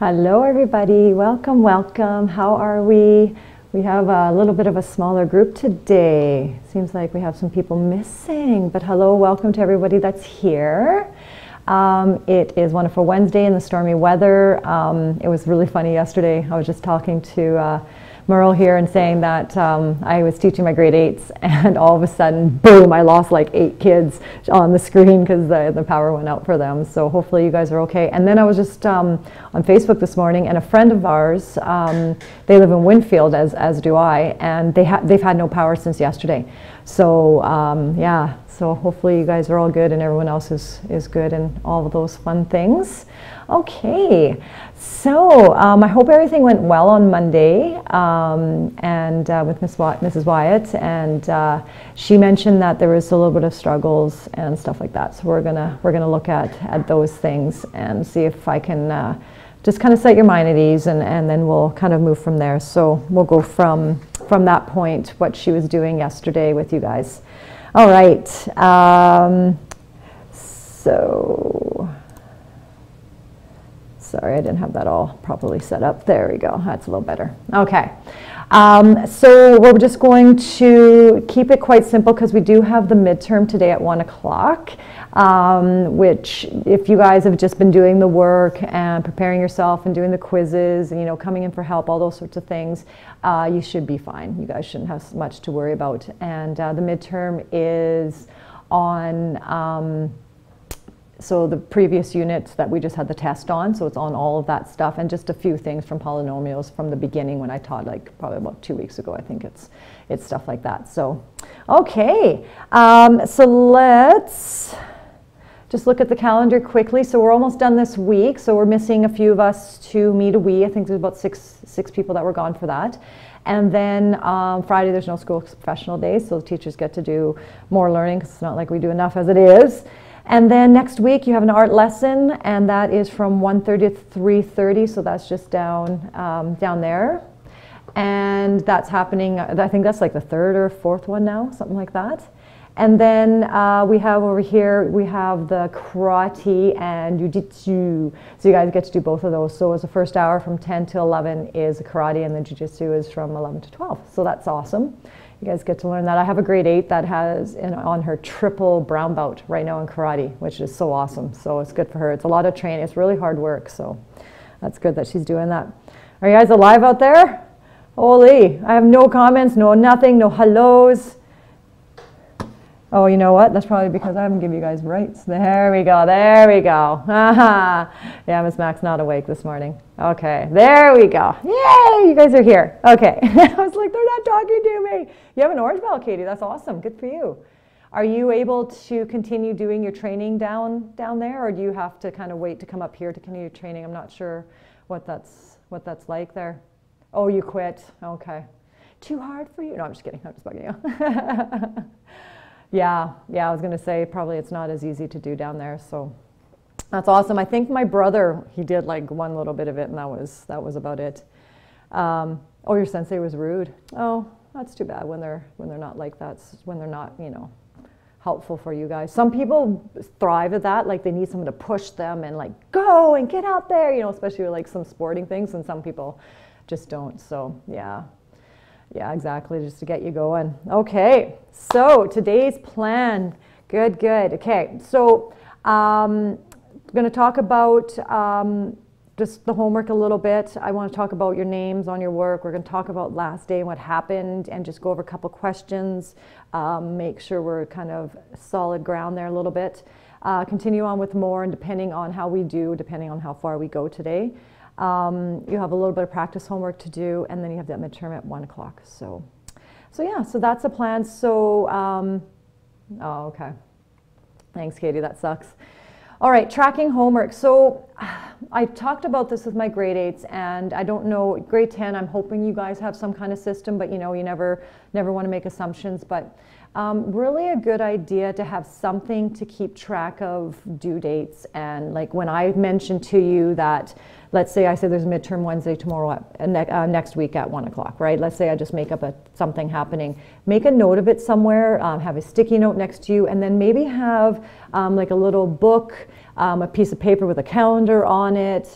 Hello everybody, welcome, welcome. How are we? We have a little bit of a smaller group today. Seems like we have some people missing, but hello, welcome to everybody that's here. It is Wonderful Wednesday in the stormy weather. It was really funny yesterday. I was just talking to Merle here and saying that I was teaching my grade 8s and all of a sudden, boom, I lost like 8 kids on the screen because the power went out for them. So hopefully you guys are okay. And then I was just on Facebook this morning, and a friend of ours, they live in Winfield, as do I, and they've had no power since yesterday. So yeah, so hopefully you guys are all good and everyone else is good and all of those fun things. Okay, so I hope everything went well on Monday and with Mrs. Wyatt, and she mentioned that there was a little bit of struggles and stuff like that. So we're gonna look at those things and see if I can just kind of set your mind at ease, and then we'll kind of move from there. So we'll go from that point, what she was doing yesterday with you guys. All right, so, sorry, I didn't have that all properly set up. There we go, that's a little better. Okay, so we're just going to keep it quite simple because we do have the midterm today at 1 o'clock, which if you guys have just been doing the work and preparing yourself and doing the quizzes and, you know, coming in for help, all those sorts of things, you should be fine. You guys shouldn't have much to worry about. And the midterm is on so the previous units that we just had the test on, so it's on all of that stuff, and just a few things from polynomials from the beginning when I taught, like probably about 2 weeks ago. I think it's stuff like that. So okay, so let's just look at the calendar quickly. So we're almost done this week, so we're missing a few of us to meet a we. I think there's about six people that were gone for that. And then Friday there's no school professional days, so the teachers get to do more learning because it's not like we do enough as it is. And then next week you have an art lesson, and that is from 1:30 to 3:30, so that's just down there. And that's happening, I think that's like the 3rd or 4th one now, something like that. And then we have over here, we have the karate and jiu-jitsu. So you guys get to do both of those. So as the first hour from 10 to 11 is the karate, and the jiu-jitsu is from 11 to 12. So that's awesome. You guys get to learn that. I have a grade 8 that has on her triple brown belt right now in karate, which is so awesome. So it's good for her. It's a lot of training. It's really hard work. So that's good that she's doing that. Are you guys alive out there? Holy, I have no comments, no nothing, no hellos. Oh, you know what? That's probably because I haven't given you guys rights. There we go, there we go. Yeah, Miss Mac's not awake this morning. Okay, there we go. Yay, you guys are here. Okay, I was like, they're not talking to me. You have an orange belt, Katie. That's awesome, good for you. Are you able to continue doing your training down there, or do you have to kind of wait to come up here to continue training? I'm not sure what that's like there. Oh, you quit, okay. Too hard for you? No, I'm just kidding, I'm just bugging you. Yeah, I was going to say probably it's not as easy to do down there, so that's awesome. I think my brother, he did like one little bit of it, and that was about it. Oh, your sensei was rude. Oh, that's too bad when they're not like that, when they're not, you know, helpful for you guys. Some people thrive at that, like they need someone to push them and like go and get out there, you know, especially with like some sporting things, and some people just don't. So yeah, exactly, just to get you going. Okay, so today's plan, good. Okay, so I'm going to talk about just the homework a little bit. I want to talk about your names on your work. We're going to talk about last day and what happened, and just go over a couple questions, make sure we're kind of solid ground there a little bit. Continue on with more, and depending on how we do, depending on how far we go today, you have a little bit of practice homework to do, and then you have that midterm at 1 o'clock. So yeah, so that's the plan. So, oh, okay. Thanks, Katie, that sucks. All right, tracking homework. So I talked about this with my grade 8s, and I don't know, grade 10, I'm hoping you guys have some kind of system, but you know, you never want to make assumptions, but really a good idea to have something to keep track of due dates. And like when I mentioned to you that let's say I say there's a midterm Wednesday tomorrow, next week at 1 o'clock, right? Let's say I just make up something happening. Make a note of it somewhere, have a sticky note next to you, and then maybe have like a little book, a piece of paper with a calendar on it,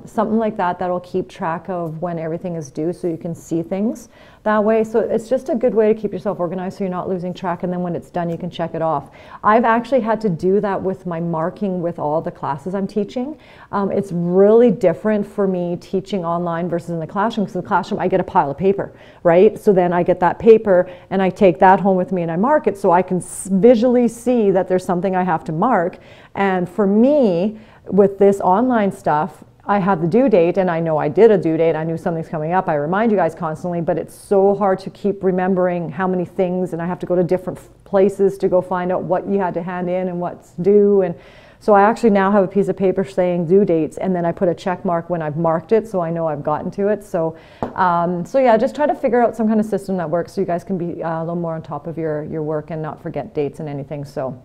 something like that that'll keep track of when everything is due so you can see things that way. So it's just a good way to keep yourself organized so you're not losing track, and then when it's done you can check it off. I've actually had to do that with my marking with all the classes I'm teaching. It's really different for me teaching online versus in the classroom, because in the classroom I get a pile of paper, right? So then I get that paper and I take that home with me and I mark it so I can visually see that there's something I have to mark. And for me, with this online stuff, I have the due date and I know I did a due date. I knew something's coming up. I remind you guys constantly, but it's so hard to keep remembering how many things, and I have to go to different places to go find out what you had to hand in and what's due. And so I actually now have a piece of paper saying due dates, and then I put a check mark when I've marked it so I know I've gotten to it. So yeah, just try to figure out some kind of system that works so you guys can be a little more on top of your work and not forget dates and anything. So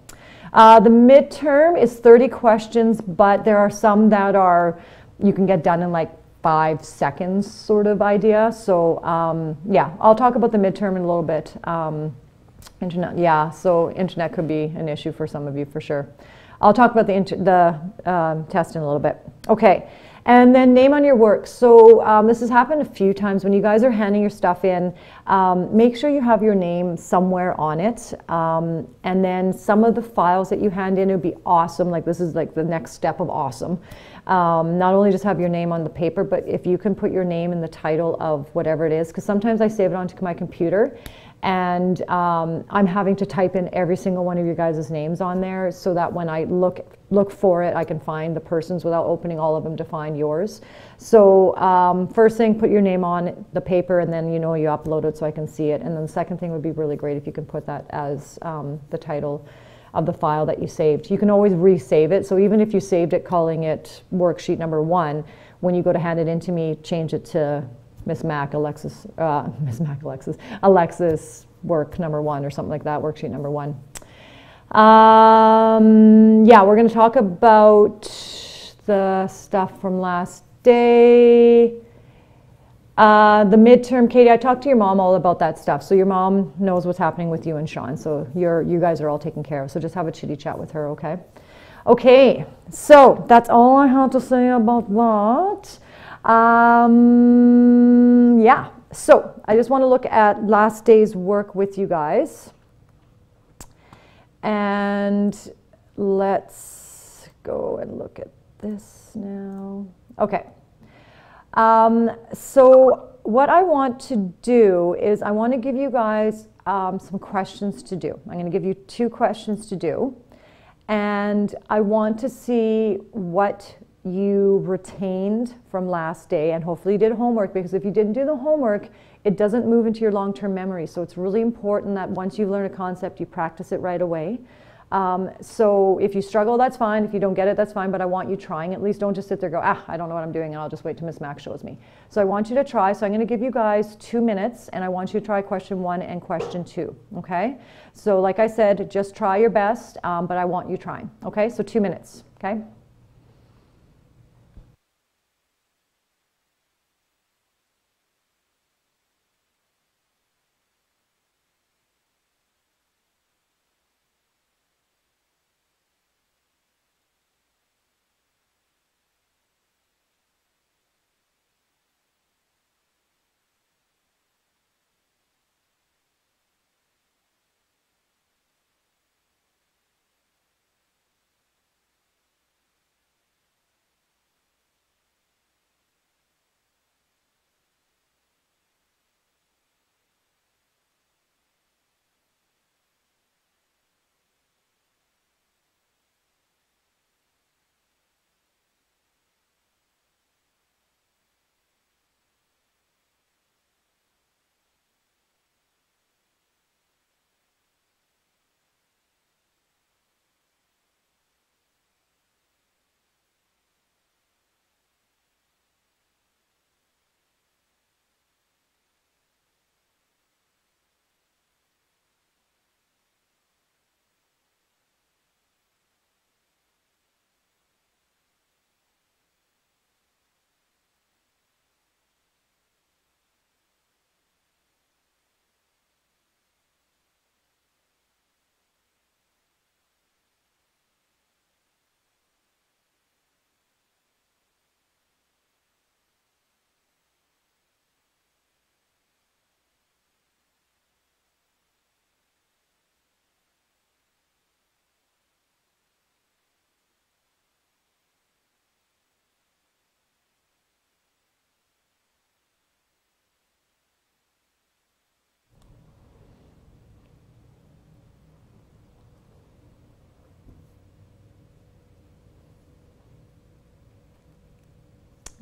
the midterm is 30 questions, but there are some that are you can get done in like 5 seconds sort of idea. So yeah, I'll talk about the midterm in a little bit. Internet, yeah, so internet could be an issue for some of you for sure. I'll talk about the test in a little bit. Okay, and then name on your work. So this has happened a few times when you guys are handing your stuff in. Make sure you have your name somewhere on it. And then some of the files that you hand in, it would be awesome. Like this is like the next step of awesome. Not only just have your name on the paper, but if you can put your name in the title of whatever it is, because sometimes I save it onto my computer and I'm having to type in every single one of you guys' names on there so that when I look for it, I can find the person's without opening all of them to find yours. So first thing, put your name on the paper, and then you upload it so I can see it. And then the second thing would be really great if you can put that as the title of the file that you saved. You can always resave it. So even if you saved it calling it worksheet number 1, when you go to hand it in to me, change it to Miss Mac Alexis work number 1 or something like that, worksheet number 1. Yeah, we're going to talk about the stuff from last day. The midterm, Katie, I talked to your mom all about that stuff. So your mom knows what's happening with you and Sean. So you guys are all taken care of. So just have a chitty chat with her, okay? Okay, so that's all I have to say about that. Yeah, so I just want to look at last day's work with you guys. And let's go and look at this now. Okay. So what I want to do is I want to give you guys some questions to do. I'm going to give you 2 questions to do. And I want to see what you retained from last day, and hopefully you did homework, because if you didn't do the homework, it doesn't move into your long-term memory. So it's really important that once you learn a concept, you practice it right away. So if you struggle, that's fine. If you don't get it, that's fine, but I want you trying. At least don't just sit there and go, I don't know what I'm doing, and I'll just wait till Miss Mac shows me. So I want you to try. So I'm going to give you guys 2 minutes, and I want you to try question 1 and question 2, okay? So like I said, just try your best, but I want you trying, okay? So 2 minutes, okay?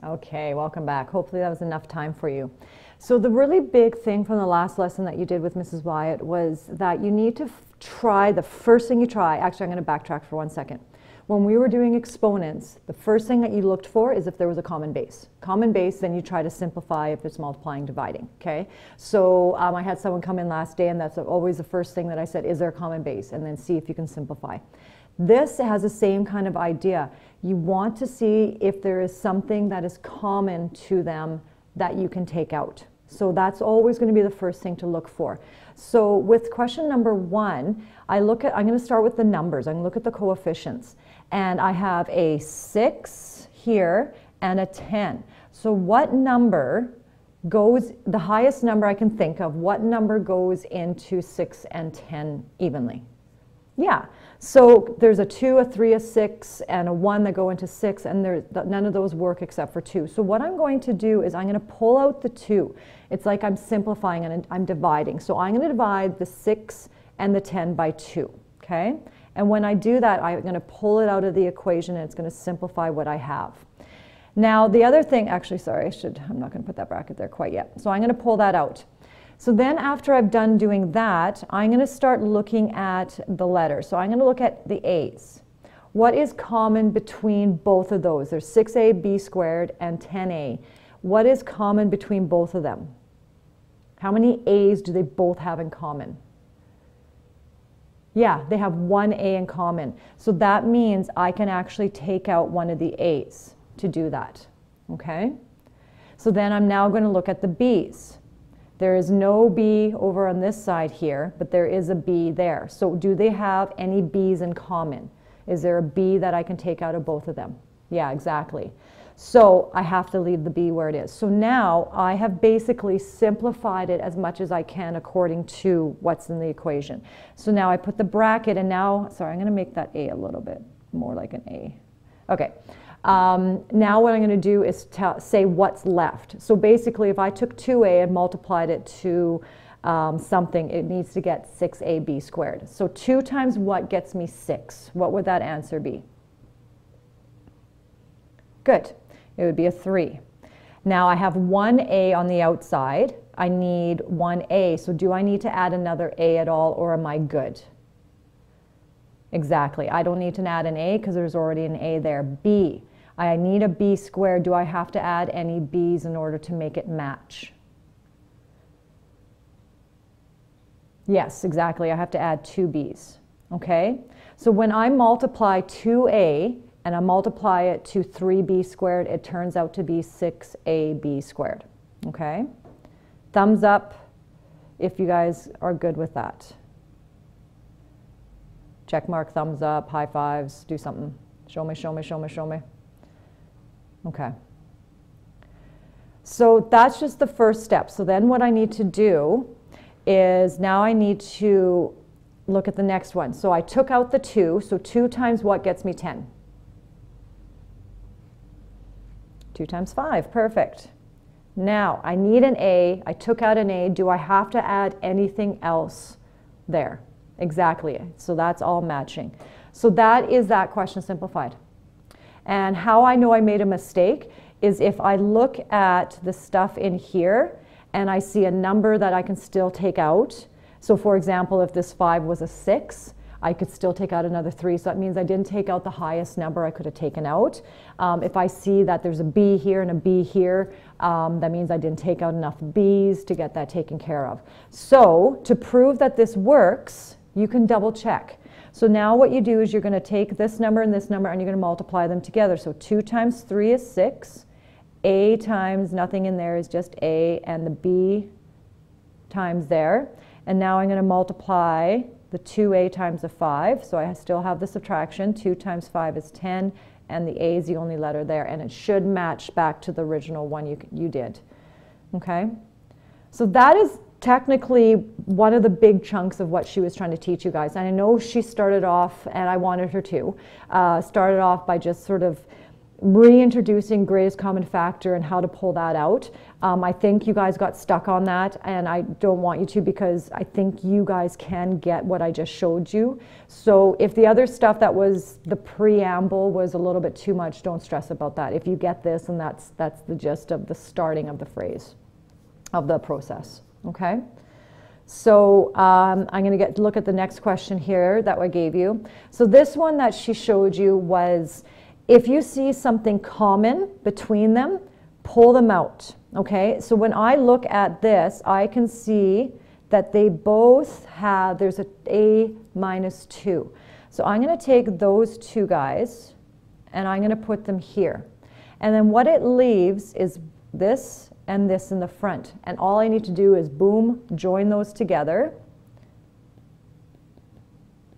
Okay, welcome back. Hopefully that was enough time for you. So the really big thing from the last lesson that you did with Mrs. Wyatt was that you need to try, the first thing you try, actually I'm going to backtrack for 1 second. When we were doing exponents, the first thing that you looked for is if there was a common base. Common base, then you try to simplify if it's multiplying, dividing, okay? So I had someone come in last day and that's always the first thing that I said, is there a common base? And then see if you can simplify. This has the same kind of idea. You want to see if there is something that is common to them that you can take out. So that's always going to be the first thing to look for. So with question number 1, I'm going to start with the numbers. I'm going to look at the coefficients. And I have a 6 here and a 10. So what number goes, the highest number I can think of, what number goes into 6 and 10 evenly? Yeah, so there's a 2, a 3, a 6, and a 1 that go into 6, and none of those work except for 2. So what I'm going to do is I'm going to pull out the 2. It's like I'm simplifying and I'm dividing. So I'm going to divide the 6 and the 10 by 2, okay? And when I do that, I'm going to pull it out of the equation, and it's going to simplify what I have. Now, the other thing, actually, sorry, I'm not going to put that bracket there quite yet. So I'm going to pull that out. So then after I've done doing that, I'm going to start looking at the letters. So I'm going to look at the A's. What is common between both of those? There's 6ab squared and 10a. What is common between both of them? How many A's do they both have in common? Yeah, they have one A in common. So that means I can actually take out one of the A's to do that. Okay? So then I'm now going to look at the B's. There is no B over on this side here, but there is a B there. So do they have any B's in common? Is there a B that I can take out of both of them? Yeah, exactly. So I have to leave the B where it is. So now I have basically simplified it as much as I can according to what's in the equation. So now I put the bracket, and now, sorry, I'm going to make that A a little bit more like an A. Okay. Now what I'm going to do is say what's left. So basically if I took 2a and multiplied it to something, it needs to get 6ab squared. So 2 times what gets me 6? What would that answer be? Good. It would be a 3. Now I have 1a on the outside. I need 1a. So do I need to add another a at all, or am I good? Exactly. I don't need to add an a because there's already an a there. B. I need a b squared. Do I have to add any b's in order to make it match? Yes, exactly. I have to add 2 b's. Okay? So when I multiply 2a and I multiply it to 3b squared, it turns out to be 6ab squared. Okay? Thumbs up if you guys are good with that. Check mark, thumbs up, high fives, do something. Show me, show me, show me, show me. Okay. So that's just the first step. So then what I need to do is now I need to look at the next one. So I took out the 2. So 2 times what gets me 10? 2 times 5. Perfect. Now I need an A. I took out an A. Do I have to add anything else there? Exactly. So that's all matching. So that is that question simplified. And how I know I made a mistake is if I look at the stuff in here and I see a number that I can still take out. So for example, if this 5 was a 6, I could still take out another 3. So that means I didn't take out the highest number I could have taken out. If I see that there's a B here and a B here, that means I didn't take out enough B's to get that taken care of. So to prove that this works, you can double check. So now what you do is you're going to take this number and you're going to multiply them together. So 2 times 3 is 6. A times nothing in there is just A, and the B times there. And now I'm going to multiply the 2a times the 5. So I still have the subtraction. 2 times 5 is 10, and the A is the only letter there. And it should match back to the original one you did. Okay? So that is technically one of the big chunks of what she was trying to teach you guys. And I know she started off, and I wanted her to, started off by just sort of reintroducing greatest common factor and how to pull that out. I think you guys got stuck on that, and I don't want you to, because I think you guys can get what I just showed you. So if the other stuff that was the preamble was a little bit too much, don't stress about that. If you get this, and that's the gist of the starting of the phrase, of the process, okay? So I'm going to look at the next question here that I gave you. So this one that she showed you was, if you see something common between them, pull them out, okay? So when I look at this, I can see that they both have, there's a minus 2. So I'm going to take those two guys, and I'm going to put them here. And then what it leaves is this and this in the front. And all I need to do is, boom, join those together.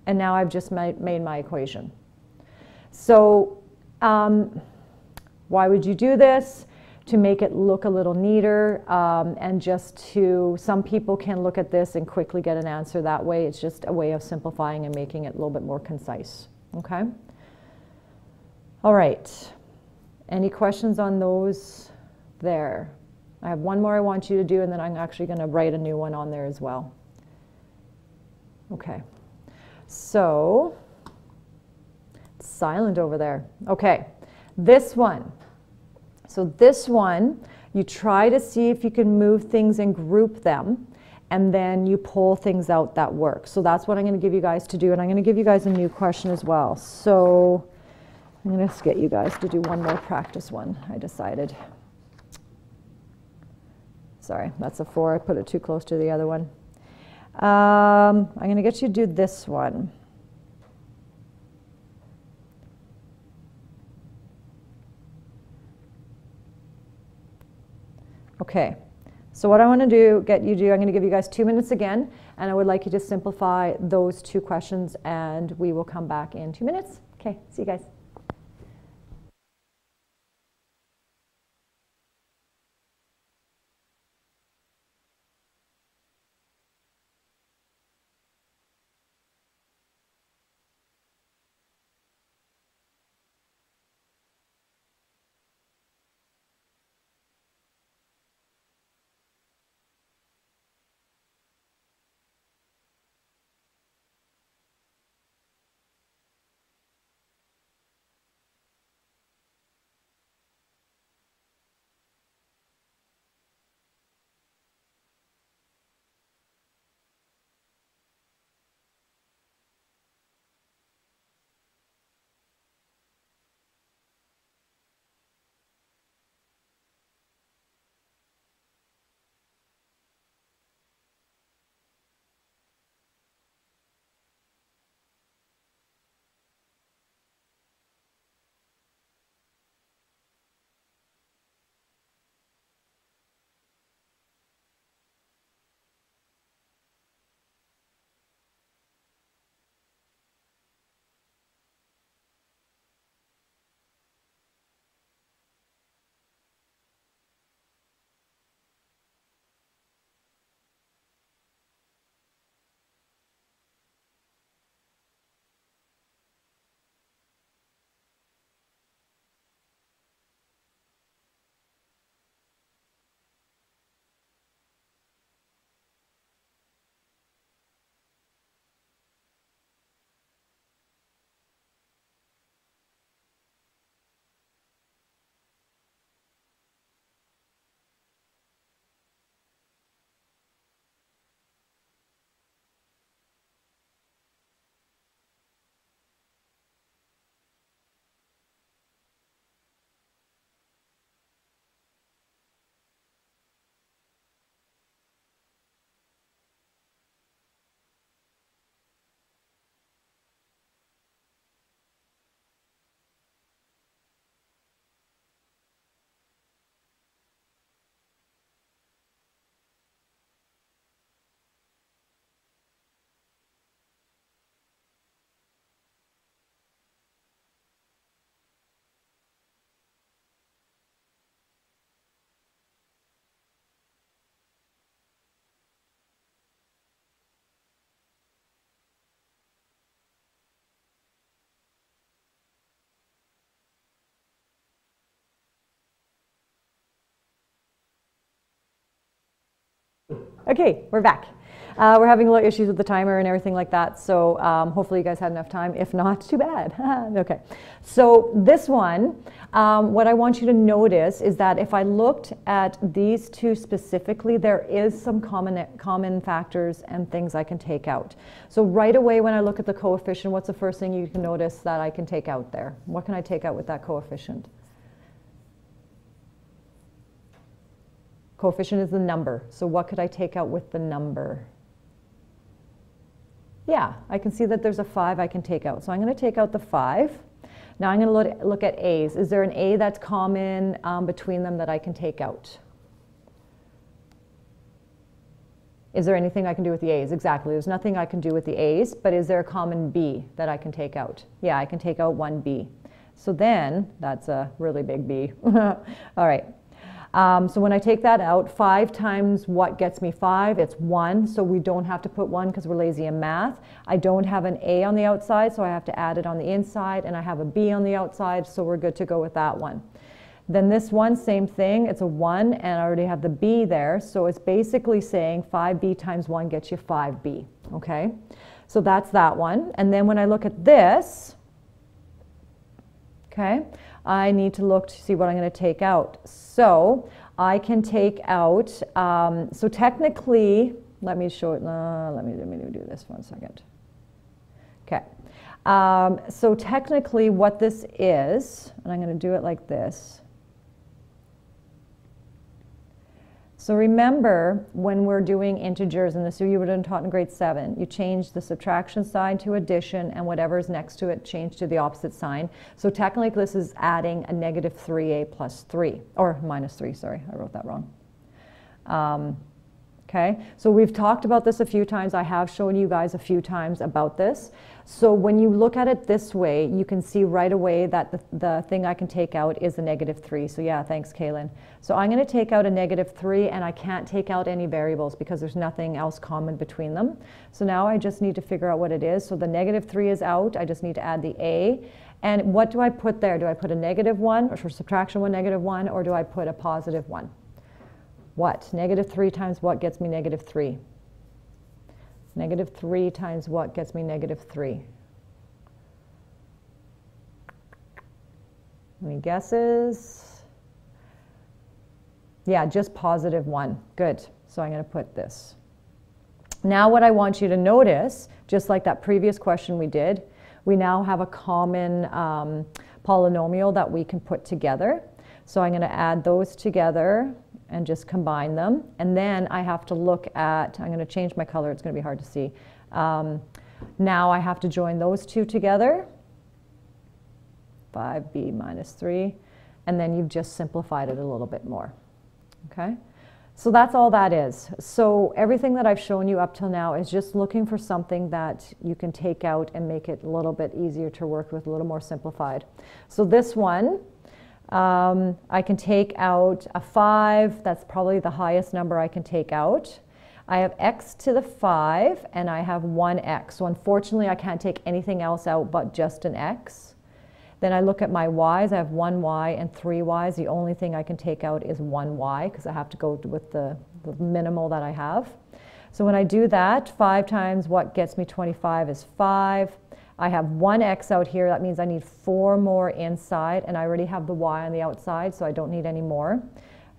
And now I've just made my equation. So why would you do this? To make it look a little neater, and just to, some people can look at this and quickly get an answer that way. It's just a way of simplifying and making it a little bit more concise, okay? All right, any questions on those there? I have one more I want you to do, and then I'm actually going to write a new one on there as well. Okay, so it's silent over there. Okay, this one. So this one, you try to see if you can move things and group them, and then you pull things out that work. So that's what I'm going to give you guys to do, and I'm going to give you guys a new question as well. So I'm going to get you guys to do one more practice one, I decided. Sorry, that's a 4. I put it too close to the other one. I'm going to get you to do this one. Okay, so what I want to get you to do, I'm going to give you guys 2 minutes again, and I would like you to simplify those 2 questions, and we will come back in 2 minutes. Okay, see you guys. Okay, we're back. We're having a little issues with the timer and everything like that, so hopefully you guys had enough time. If not, too bad. Okay, so this one, what I want you to notice is that if I looked at these two specifically, there is some common factors and things I can take out. So right away when I look at the coefficient, what's the first thing you can notice that I can take out there? What can I take out with that coefficient? Coefficient is the number, so what could I take out with the number? Yeah, I can see that there's a 5 I can take out. So I'm going to take out the 5. Now I'm going to look at A's. Is there an A that's common between them that I can take out? Is there anything I can do with the A's? Exactly. There's nothing I can do with the A's, but is there a common B that I can take out? Yeah, I can take out one B. So then, that's a really big B. All right. So when I take that out, 5 times what gets me 5? It's 1, so we don't have to put 1 because we're lazy in math. I don't have an A on the outside, so I have to add it on the inside, and I have a B on the outside, so we're good to go with that one. Then this one, same thing, it's a 1, and I already have the B there, so it's basically saying 5B times 1 gets you 5B, okay? So that's that one. And then when I look at this, okay, I need to look to see what I'm going to take out. So I can take out, so technically, let me show it, let me do this 1 second. Okay, so technically what this is, and I'm going to do it like this. So remember, when we're doing integers, and this you would have taught in grade 7, you change the subtraction sign to addition, and whatever's next to it, change to the opposite sign. So technically, this is adding a negative 3a plus 3, or minus 3, sorry, I wrote that wrong. Okay, so we've talked about this a few times. I have shown you guys a few times about this. So when you look at it this way, you can see right away that the thing I can take out is a negative 3. So yeah, thanks, Kaylin. So I'm going to take out a negative 3, and I can't take out any variables because there's nothing else common between them. So now I just need to figure out what it is. So the negative 3 is out. I just need to add the a. And what do I put there? Do I put a negative 1, or for subtraction 1, negative 1, or do I put a positive 1? What? Negative 3 times what gets me negative 3? Negative 3 times what gets me negative 3? Any guesses? Yeah, just positive 1. Good. So I'm going to put this. Now what I want you to notice, just like that previous question we did, we now have a common polynomial that we can put together. So I'm going to add those together and just combine them. And then I have to look at, I'm going to change my color, it's going to be hard to see. Now I have to join those two together, 5b minus 3, and then you've just simplified it a little bit more. Okay, so that's all that is. So everything that I've shown you up till now is just looking for something that you can take out and make it a little bit easier to work with, a little more simplified. So this one, I can take out a 5, that's probably the highest number I can take out. I have x to the 5, and I have 1x. So unfortunately, I can't take anything else out but just an x. Then I look at my y's, I have 1y and 3y's. The only thing I can take out is 1y, because I have to go with the minimal that I have. So when I do that, 5 times what gets me 25 is 5. I have 1x out here, that means I need 4 more inside, and I already have the y on the outside, so I don't need any more.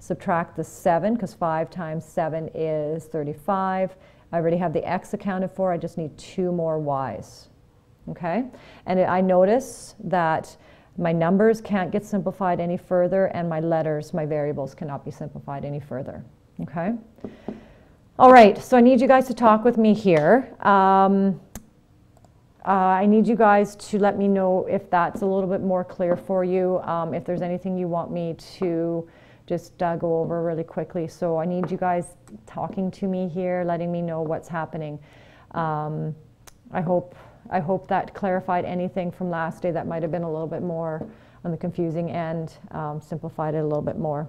Subtract the 7, because 5 times 7 is 35. I already have the x accounted for, I just need 2 more y's. Okay? And I notice that my numbers can't get simplified any further, and my letters, my variables, cannot be simplified any further. Okay? All right, so I need you guys to talk with me here. I need you guys to let me know if that's a little bit more clear for you, if there's anything you want me to just go over really quickly. So I need you guys talking to me here, letting me know what's happening. I hope that clarified anything from last day that might have been a little bit more on the confusing end, simplified it a little bit more.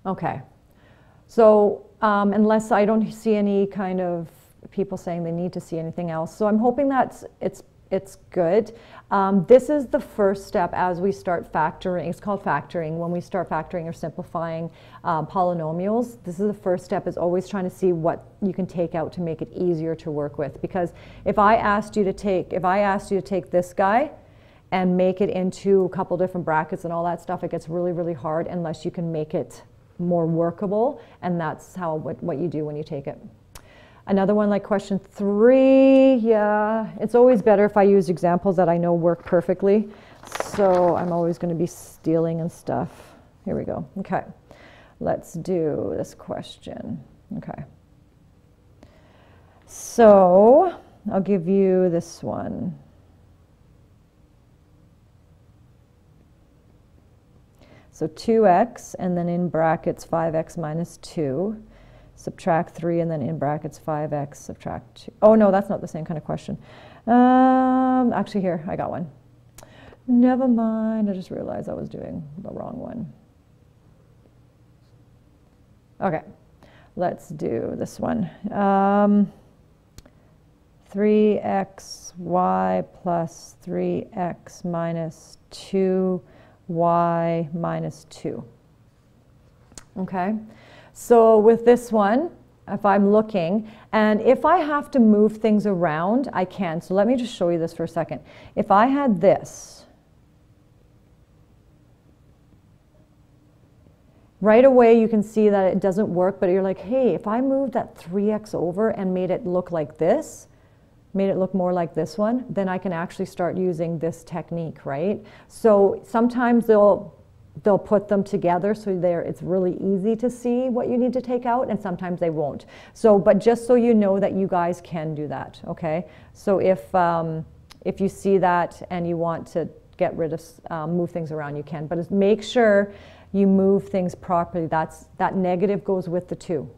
Okay, so unless I don't see any kind of people saying they need to see anything else. So I'm hoping that it's good. This is the first step as we start factoring. It's called factoring. When we start factoring or simplifying polynomials, this is the first step, is always trying to see what you can take out to make it easier to work with. Because if I asked you to take this guy and make it into a couple different brackets and all that stuff, it gets really, really hard unless you can make it more workable, and that's what you do when you take it. Another one like question 3, yeah, it's always better if I use examples that I know work perfectly. So I'm always going to be stealing and stuff. Here we go. Okay, let's do this question. Okay. So I'll give you this one. So 2x, and then in brackets 5x minus 2. Subtract 3, and then in brackets 5x, subtract 2. Oh, no, that's not the same kind of question. Actually, here, I got one. Never mind, I just realized I was doing the wrong one. Okay, let's do this one. 3xy plus 3x minus 2y minus 2. Okay. So with this one, if I'm looking, and if I have to move things around, I can. So let me just show you this for a second. If I had this, right away you can see that it doesn't work, but you're like, hey, if I moved that 3x over and made it look like this, made it look more like this one, then I can actually start using this technique, right? So sometimes they'll put them together so it's really easy to see what you need to take out, and sometimes they won't. So, but just so you know that you guys can do that, okay? So if you see that and you want to get rid of, move things around, you can. But make sure you move things properly. That negative goes with the 2,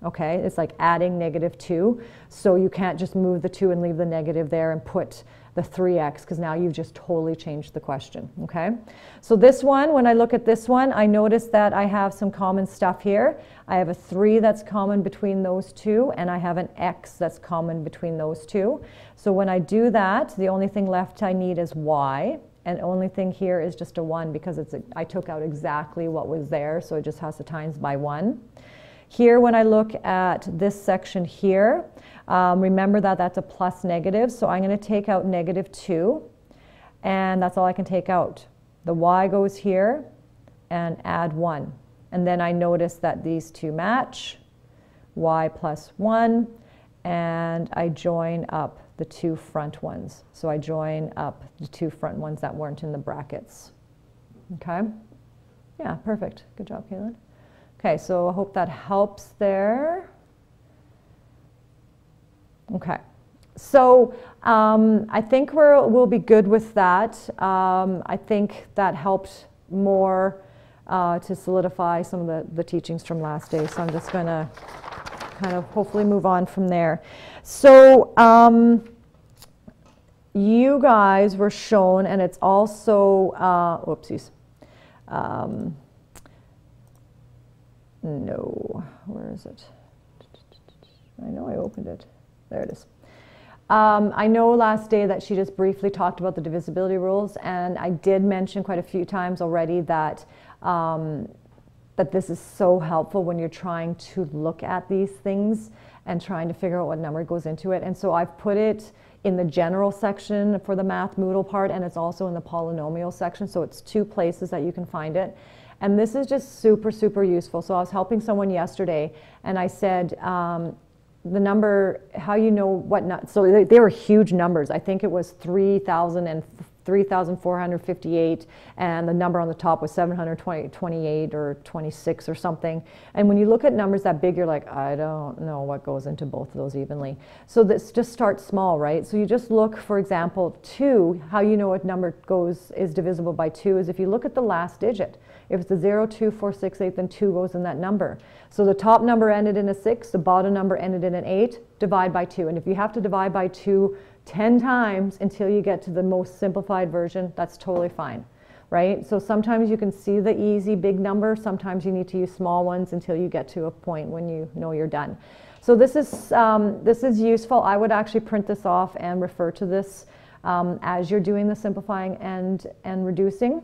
okay? It's like adding -2. So you can't just move the 2 and leave the negative there and put the 3x, because now you've just totally changed the question, okay? So this one, when I look at this one, I notice that I have some common stuff here. I have a 3 that's common between those two, and I have an x that's common between those two. So when I do that, the only thing left I need is y, and the only thing here is just a 1, because I took out exactly what was there, so it just has to times by 1. Here, when I look at this section here, remember that that's a plus negative, so I'm going to take out -2, and that's all I can take out. The y goes here, and add 1. And then I notice that these two match, y plus 1, and I join up the 2 front ones. So I join up the 2 front ones that weren't in the brackets. Okay? Yeah, perfect. Good job, Caitlin. Okay, so I hope that helps there. Okay, so I think we'll be good with that. I think that helped more to solidify some of the teachings from last day. So I'm just going to kind of hopefully move on from there. So you guys were shown, and it's also, whoopsies. No, where is it? I know I opened it. There it is. I know last day that she just briefly talked about the divisibility rules, and I did mention quite a few times already that that this is so helpful when you're trying to look at these things and trying to figure out what number goes into it. And so I've put it in the general section for the Math Moodle part, and it's also in the polynomial section, so it's 2 places that you can find it. And this is just super, super useful. So I was helping someone yesterday, and I said, the number, how you know what, so they were huge numbers. I think it was 3,000 and 3,458, and the number on the top was 728 or 26 or something. And when you look at numbers that big, you're like, I don't know what goes into both of those evenly. So this just starts small, right? So you just look, for example, 2, how you know what number is divisible by 2 is if you look at the last digit. If it's a 0, 2, 4, 6, 8, then 2 goes in that number. So the top number ended in a 6, the bottom number ended in an 8, divide by 2. And if you have to divide by 2 10 times until you get to the most simplified version, that's totally fine. right? So sometimes you can see the easy big number. Sometimes you need to use small ones until you get to a point when you know you're done. So this is useful. I would actually print this off and refer to this as you're doing the simplifying and reducing.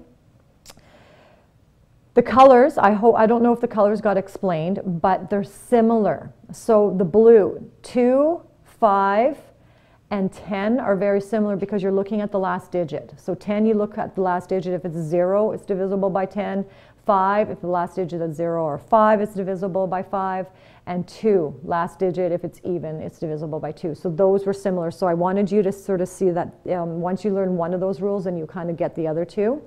The colors, I don't know if the colors got explained, but they're similar. So the blue, 2, 5, and 10 are very similar because you're looking at the last digit. So 10, you look at the last digit. If it's 0, it's divisible by 10. 5, if the last digit is 0 or 5, it's divisible by 5. And 2, last digit, if it's even, it's divisible by 2. So those were similar. So I wanted you to sort of see that once you learn one of those rules, then you kind of get the other two.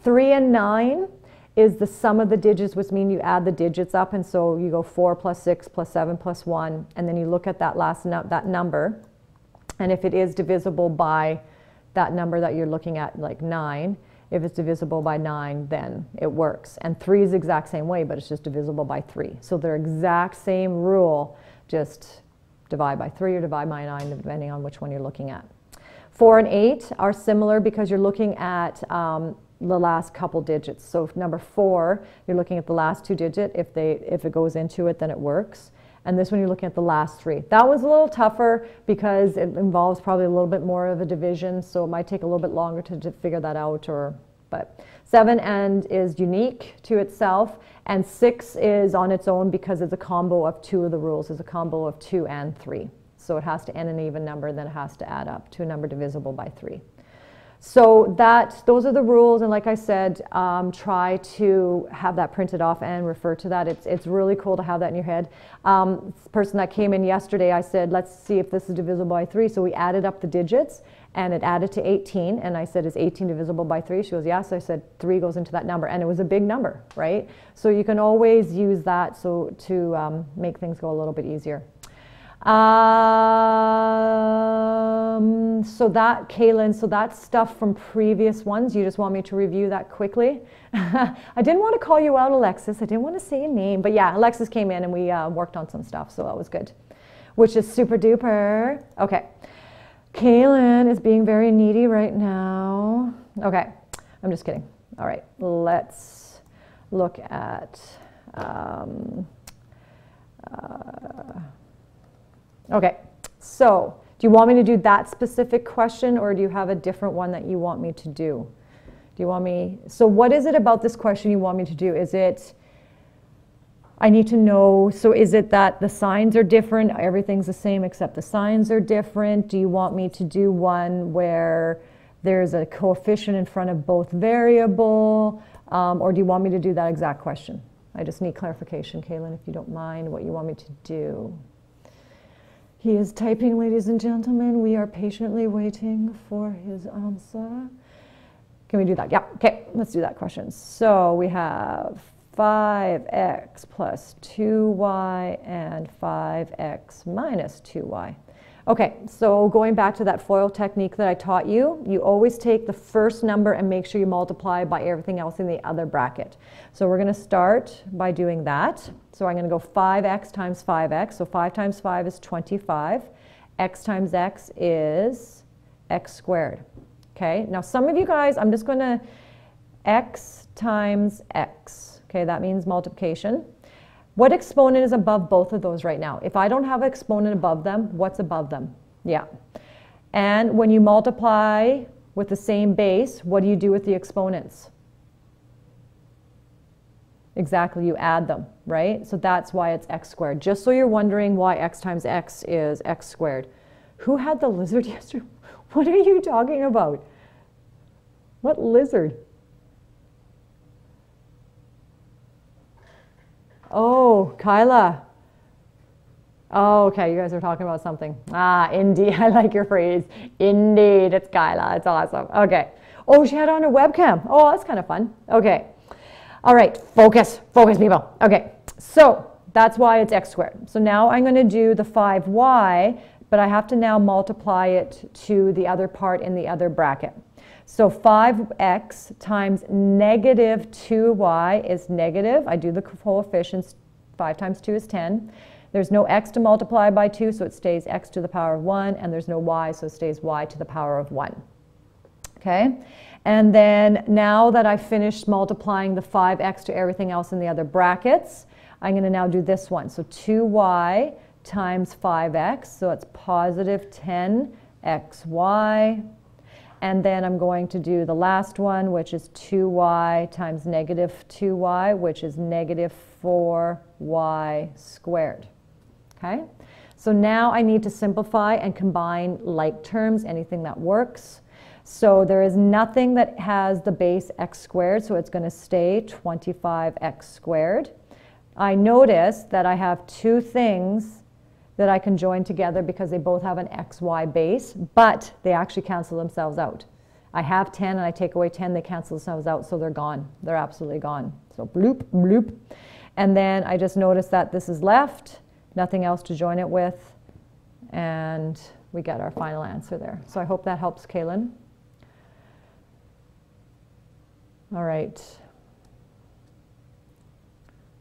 3 and 9 is the sum of the digits, which means you add the digits up. And so you go 4 plus 6 plus 7 plus 1. And then you look at that last that number. And if it is divisible by that number that you're looking at, like 9, if it's divisible by 9, then it works. And 3 is the exact same way, but it's just divisible by 3. So they're exact same rule, just divide by 3 or divide by 9, depending on which one you're looking at. 4 and 8 are similar because you're looking at the last couple digits. So if number 4, you're looking at the last 2 digits. If it goes into it, then it works. And this one, you're looking at the last 3. That was a little tougher because it involves probably a little bit more of a division, so it might take a little bit longer to figure that out. But 7 and is unique to itself, and 6 is on its own because it's a combo of 2 of the rules. It's a combo of 2 and 3. So it has to end an even number, and then it has to add up to a number divisible by 3. So those are the rules, and like I said, try to have that printed off and refer to that. It's really cool to have that in your head. This person that came in yesterday, I said, let's see if this is divisible by 3. So we added up the digits, and it added to 18. And I said, is 18 divisible by 3? She goes, yes. I said, 3 goes into that number. And it was a big number, right? So you can always use that to make things go a little bit easier. So that, Kaylin, so that's stuff from previous ones. You just want me to review that quickly? I didn't want to call you out, Alexis. I didn't want to say a name. But yeah, Alexis came in and we worked on some stuff, so that was good, which is super duper. Okay. Kaylin is being very needy right now. Okay. I'm just kidding. All right. Let's look at... Okay, so do you want me to do that specific question, or do you have a different one that you want me to do? Do you want me, so what is it about this question you want me to do? Is it, I need to know, so is it that the signs are different, everything's the same except the signs are different? Do you want me to do one where there's a coefficient in front of both variable, or do you want me to do that exact question? I just need clarification, Kaylin, if you don't mind, what you want me to do. He is typing, ladies and gentlemen. We are patiently waiting for his answer. Can we do that? Yeah, okay, let's do that question. So we have 5x plus 2y and 5x minus 2y. Okay, so going back to that FOIL technique that I taught you, you always take the first number and make sure you multiply by everything else in the other bracket. So we're going to start by doing that. So I'm going to go 5x times 5x. So 5 times 5 is 25. X times x is x squared. Okay, now some of you guys, I'm just going to x times x. Okay, that means multiplication. What exponent is above both of those right now? If I don't have an exponent above them, what's above them? Yeah. And when you multiply with the same base, what do you do with the exponents? Exactly, you add them, right? So that's why it's x squared. Just so you're wondering why x times x is x squared. Who had the lizard yesterday? What are you talking about? What lizard? Oh, Kyla. Oh, okay, you guys are talking about something. Ah, indeed, I like your phrase. Indeed, it's Kyla, it's awesome. Okay. Oh, she had on her webcam. Oh, that's kind of fun. Okay. All right, focus, people. Okay, so that's why it's x squared. So now I'm going to do the 5y, but I have to now multiply it to the other part in the other bracket. So 5x times negative 2y is negative. I do the coefficients. 5 times 2 is 10. There's no x to multiply by 2, so it stays x to the power of 1. And there's no y, so it stays y to the power of 1. Okay? And then now that I've finished multiplying the 5x to everything else in the other brackets, I'm going to now do this one. So 2y times 5x, so it's positive 10xy. And then I'm going to do the last one, which is 2y times negative 2y, which is negative 4y squared. Okay? So now I need to simplify and combine like terms, anything that works. So there is nothing that has the base x squared, so it's going to stay 25x squared. I notice that I have two things that I can join together because they both have an xy base, but they actually cancel themselves out. I have 10 and I take away 10, they cancel themselves out, so they're gone. They're absolutely gone. So bloop, bloop. And then I just notice that this is left, nothing else to join it with, and we get our final answer there. So I hope that helps, Kaylin. All right.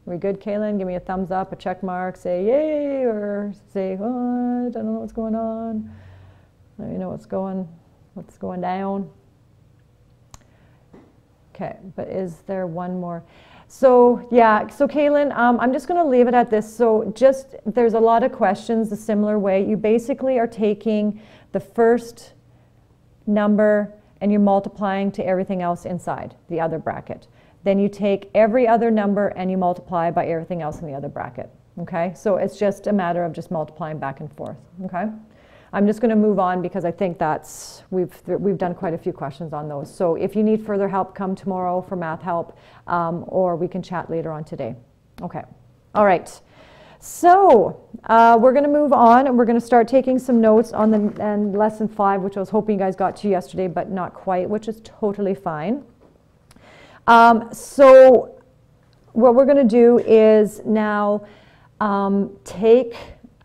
We good, Kaylin? Give me a thumbs up, a check mark, say yay, or say, oh, I don't know what's going on. Let me know what's going down. Okay, but is there one more? So yeah, so Kaylin, I'm just going to leave it at this. So just, there's a lot of questions the similar way. You basically are taking the first number and you're multiplying to everything else inside the other bracket. Then you take every other number and you multiply by everything else in the other bracket. Okay, so it's just a matter of just multiplying back and forth. Okay, I'm just going to move on because I think that's, we've done quite a few questions on those. So if you need further help, come tomorrow for math help, or we can chat later on today. Okay, all right. So we're going to move on and we're going to start taking some notes on the lesson 5, which I was hoping you guys got to yesterday, but not quite, which is totally fine. So what we're going to do is now take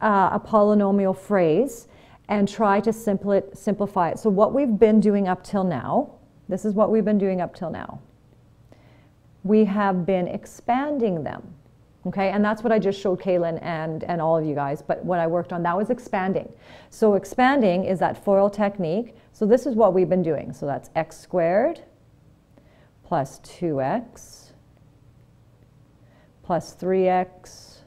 a polynomial phrase and try to simplify it. So what we've been doing up till now, this is what we've been doing up till now. We have been expanding them, okay? And that's what I just showed Kaylin and all of you guys, but what I worked on, that was expanding. So expanding is that FOIL technique. So this is what we've been doing. So that's x squared plus 2x plus 3x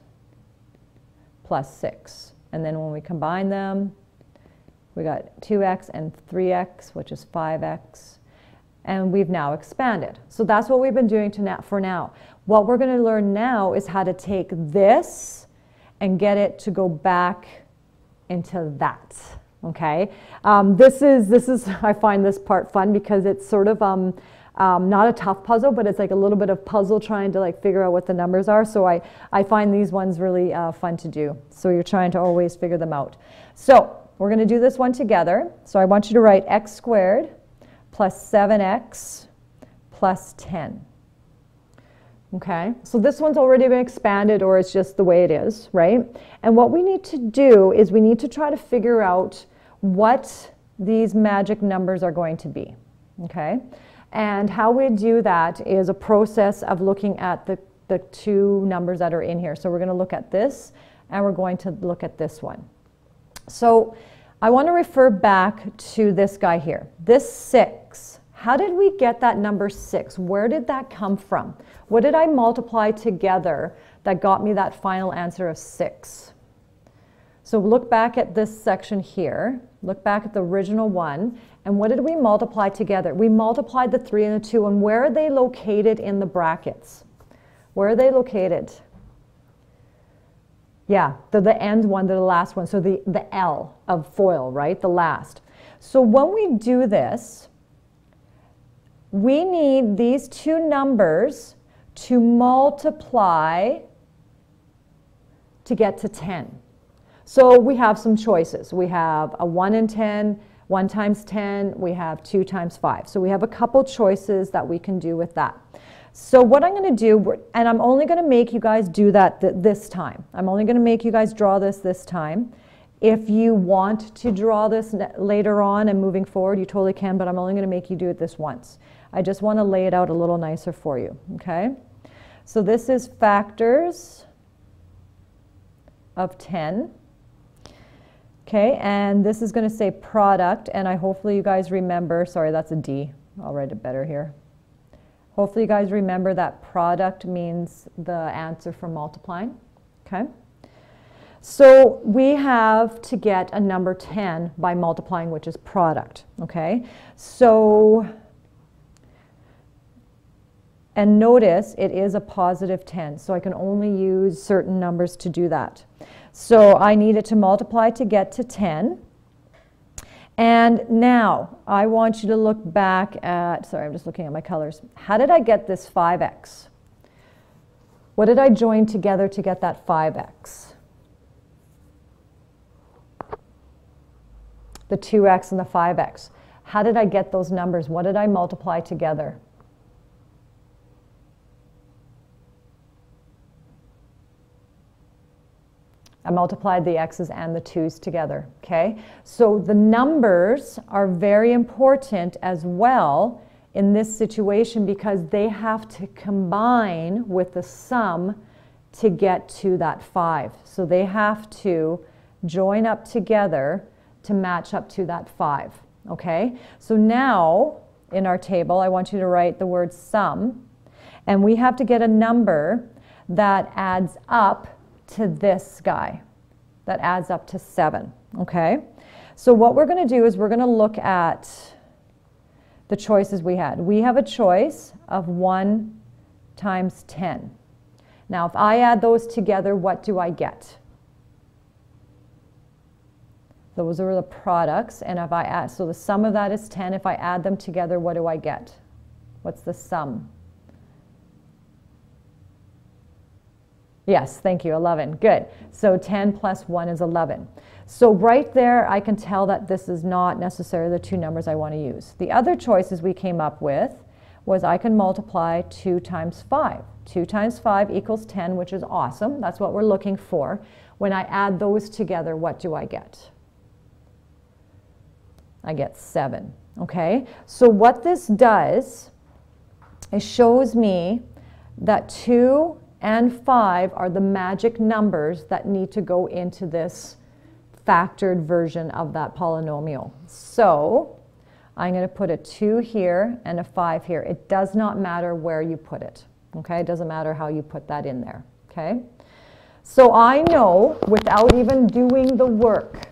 plus 6. And then when we combine them, we got 2x and 3x, which is 5x. And we've now expanded. So that's what we've been doing for now. What we're going to learn now is how to take this and get it to go back into that. Okay? This is I find this part fun because it's sort of not a tough puzzle, but it's like a little bit of puzzle trying to like figure out what the numbers are. So I find these ones really fun to do. So you're trying to always figure them out. So we're going to do this one together. So I want you to write x squared plus 7x plus 10. Okay, so this one's already been expanded, or it's just the way it is, right? And what we need to do is we need to try to figure out what these magic numbers are going to be. Okay, and how we do that is a process of looking at the two numbers that are in here. So we're going to look at this and we're going to look at this one. So I want to refer back to this guy here, this 6. How did we get that number 6? Where did that come from? What did I multiply together that got me that final answer of 6? So look back at this section here, look back at the original one, and what did we multiply together? We multiplied the 3 and the 2, and where are they located in the brackets? Where are they located? Yeah, the end one, the last one, so the L of FOIL, right, the last. So when we do this, we need these two numbers to multiply to get to 10. So we have some choices. We have a 1 and 10, 1 times 10, we have 2 times 5. So we have a couple choices that we can do with that. So what I'm going to do, and I'm only going to make you guys do that this time. I'm only going to make you guys draw this time. If you want to draw this later on and moving forward, you totally can, but I'm only going to make you do it this once. I just want to lay it out a little nicer for you, okay? So this is factors of 10. Okay, and this is going to say product, and hopefully you guys remember, sorry, that's a D. I'll write it better here. Hopefully you guys remember that product means the answer for multiplying, okay? So we have to get a number 10 by multiplying, which is product, okay? So, and notice it is a positive 10, so I can only use certain numbers to do that. So I needed to multiply to get to 10. And now I want you to look back at, sorry, I'm just looking at my colors. How did I get this 5x? What did I join together to get that 5x? The 2x and the 5x. How did I get those numbers? What did I multiply together? I multiplied the x's and the 2's together, okay? So the numbers are very important as well in this situation because they have to combine with the sum to get to that 5. So they have to join up together to match up to that 5, okay? So now in our table, I want you to write the word sum, and we have to get a number that adds up to this guy, that adds up to 7, okay? So what we're going to do is we're going to look at the choices we had. We have a choice of 1 times 10. Now, if I add those together, what do I get? Those are the products, and if I add, so the sum of that is 10. If I add them together, what do I get? What's the sum? Yes, thank you, 11. Good. So 10 plus 1 is 11. So right there, I can tell that this is not necessarily the two numbers I want to use. The other choices we came up with was I can multiply 2 times 5. 2 times 5 equals 10, which is awesome. That's what we're looking for. When I add those together, what do I get? I get 7, okay? So what this does is shows me that 2 and 5 are the magic numbers that need to go into this factored version of that polynomial. So I'm going to put a 2 here and a 5 here. It does not matter where you put it, okay? It doesn't matter how you put that in there, okay? So I know without even doing the work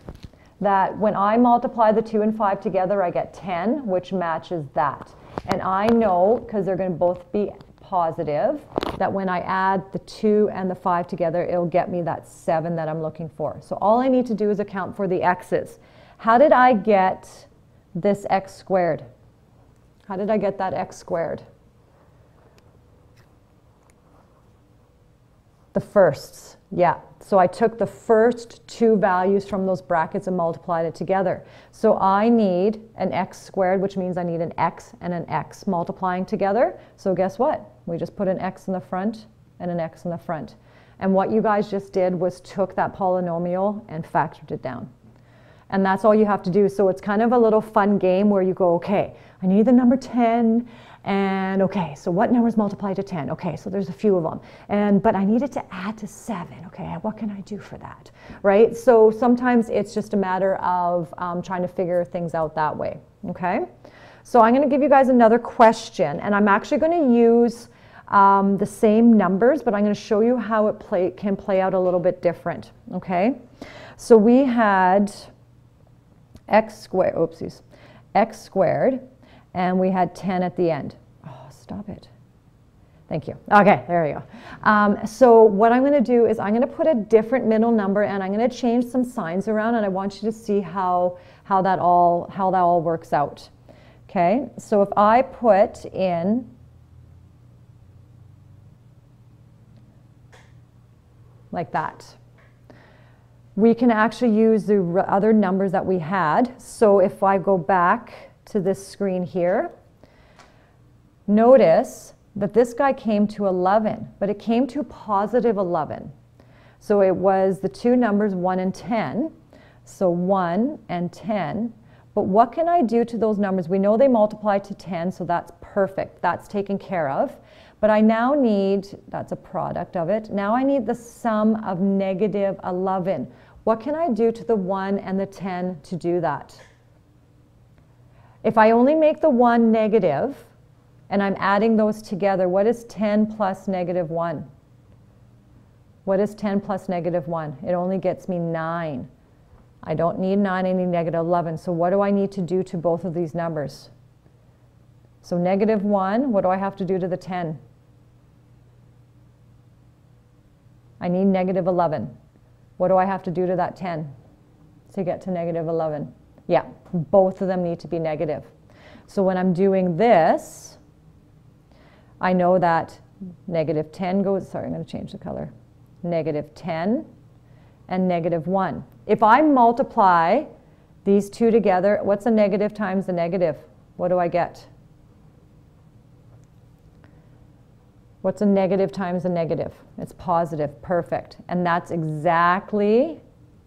that when I multiply the 2 and 5 together, I get 10, which matches that. And I know, because they're going to both be positive, that when I add the 2 and the 5 together, it'll get me that 7 that I'm looking for. So all I need to do is account for the x's. How did I get this x squared? How did I get that x squared? The firsts, yeah. So I took the first two values from those brackets and multiplied it together. So I need an x squared, which means I need an x and an x multiplying together. So guess what? We just put an x in the front and an x in the front. And what you guys just did was took that polynomial and factored it down. And that's all you have to do. So it's kind of a little fun game where you go, okay, I need the number 10. And okay, so what numbers multiply to 10? Okay, so there's a few of them. But I needed to add to 7. Okay, what can I do for that? Right? So sometimes it's just a matter of trying to figure things out that way. Okay? So I'm going to give you guys another question. And I'm actually going to use the same numbers, but I'm going to show you how it can play out a little bit different. Okay? So we had x squared, oopsies, x squared. And we had 10 at the end. Oh, stop it. Thank you. Okay, there you go. So what I'm going to do is I'm going to put a different middle number and I'm going to change some signs around, and I want you to see how that all works out. Okay, so if I put in like that, we can actually use the other numbers that we had. So if I go back to this screen here, notice that this guy came to 11, but it came to positive 11. So it was the two numbers 1 and 10, so 1 and 10. But what can I do to those numbers? We know they multiply to 10, so that's perfect. That's taken care of. But I now need, that's a product of it, now I need the sum of negative 11. What can I do to the 1 and the 10 to do that? If I only make the 1 negative, and I'm adding those together, what is 10 plus negative 1? What is 10 plus negative 1? It only gets me 9. I don't need 9, I need negative 11. So what do I need to do to both of these numbers? So negative 1, what do I have to do to the 10? I need negative 11. What do I have to do to that 10 to get to negative 11? Yeah, both of them need to be negative. So when I'm doing this, I know that negative 10 goes, sorry, I'm going to change the color, negative 10 and negative 1. If I multiply these two together, what's a negative times the negative? What do I get? What's a negative times a negative? It's positive, perfect. And that's exactly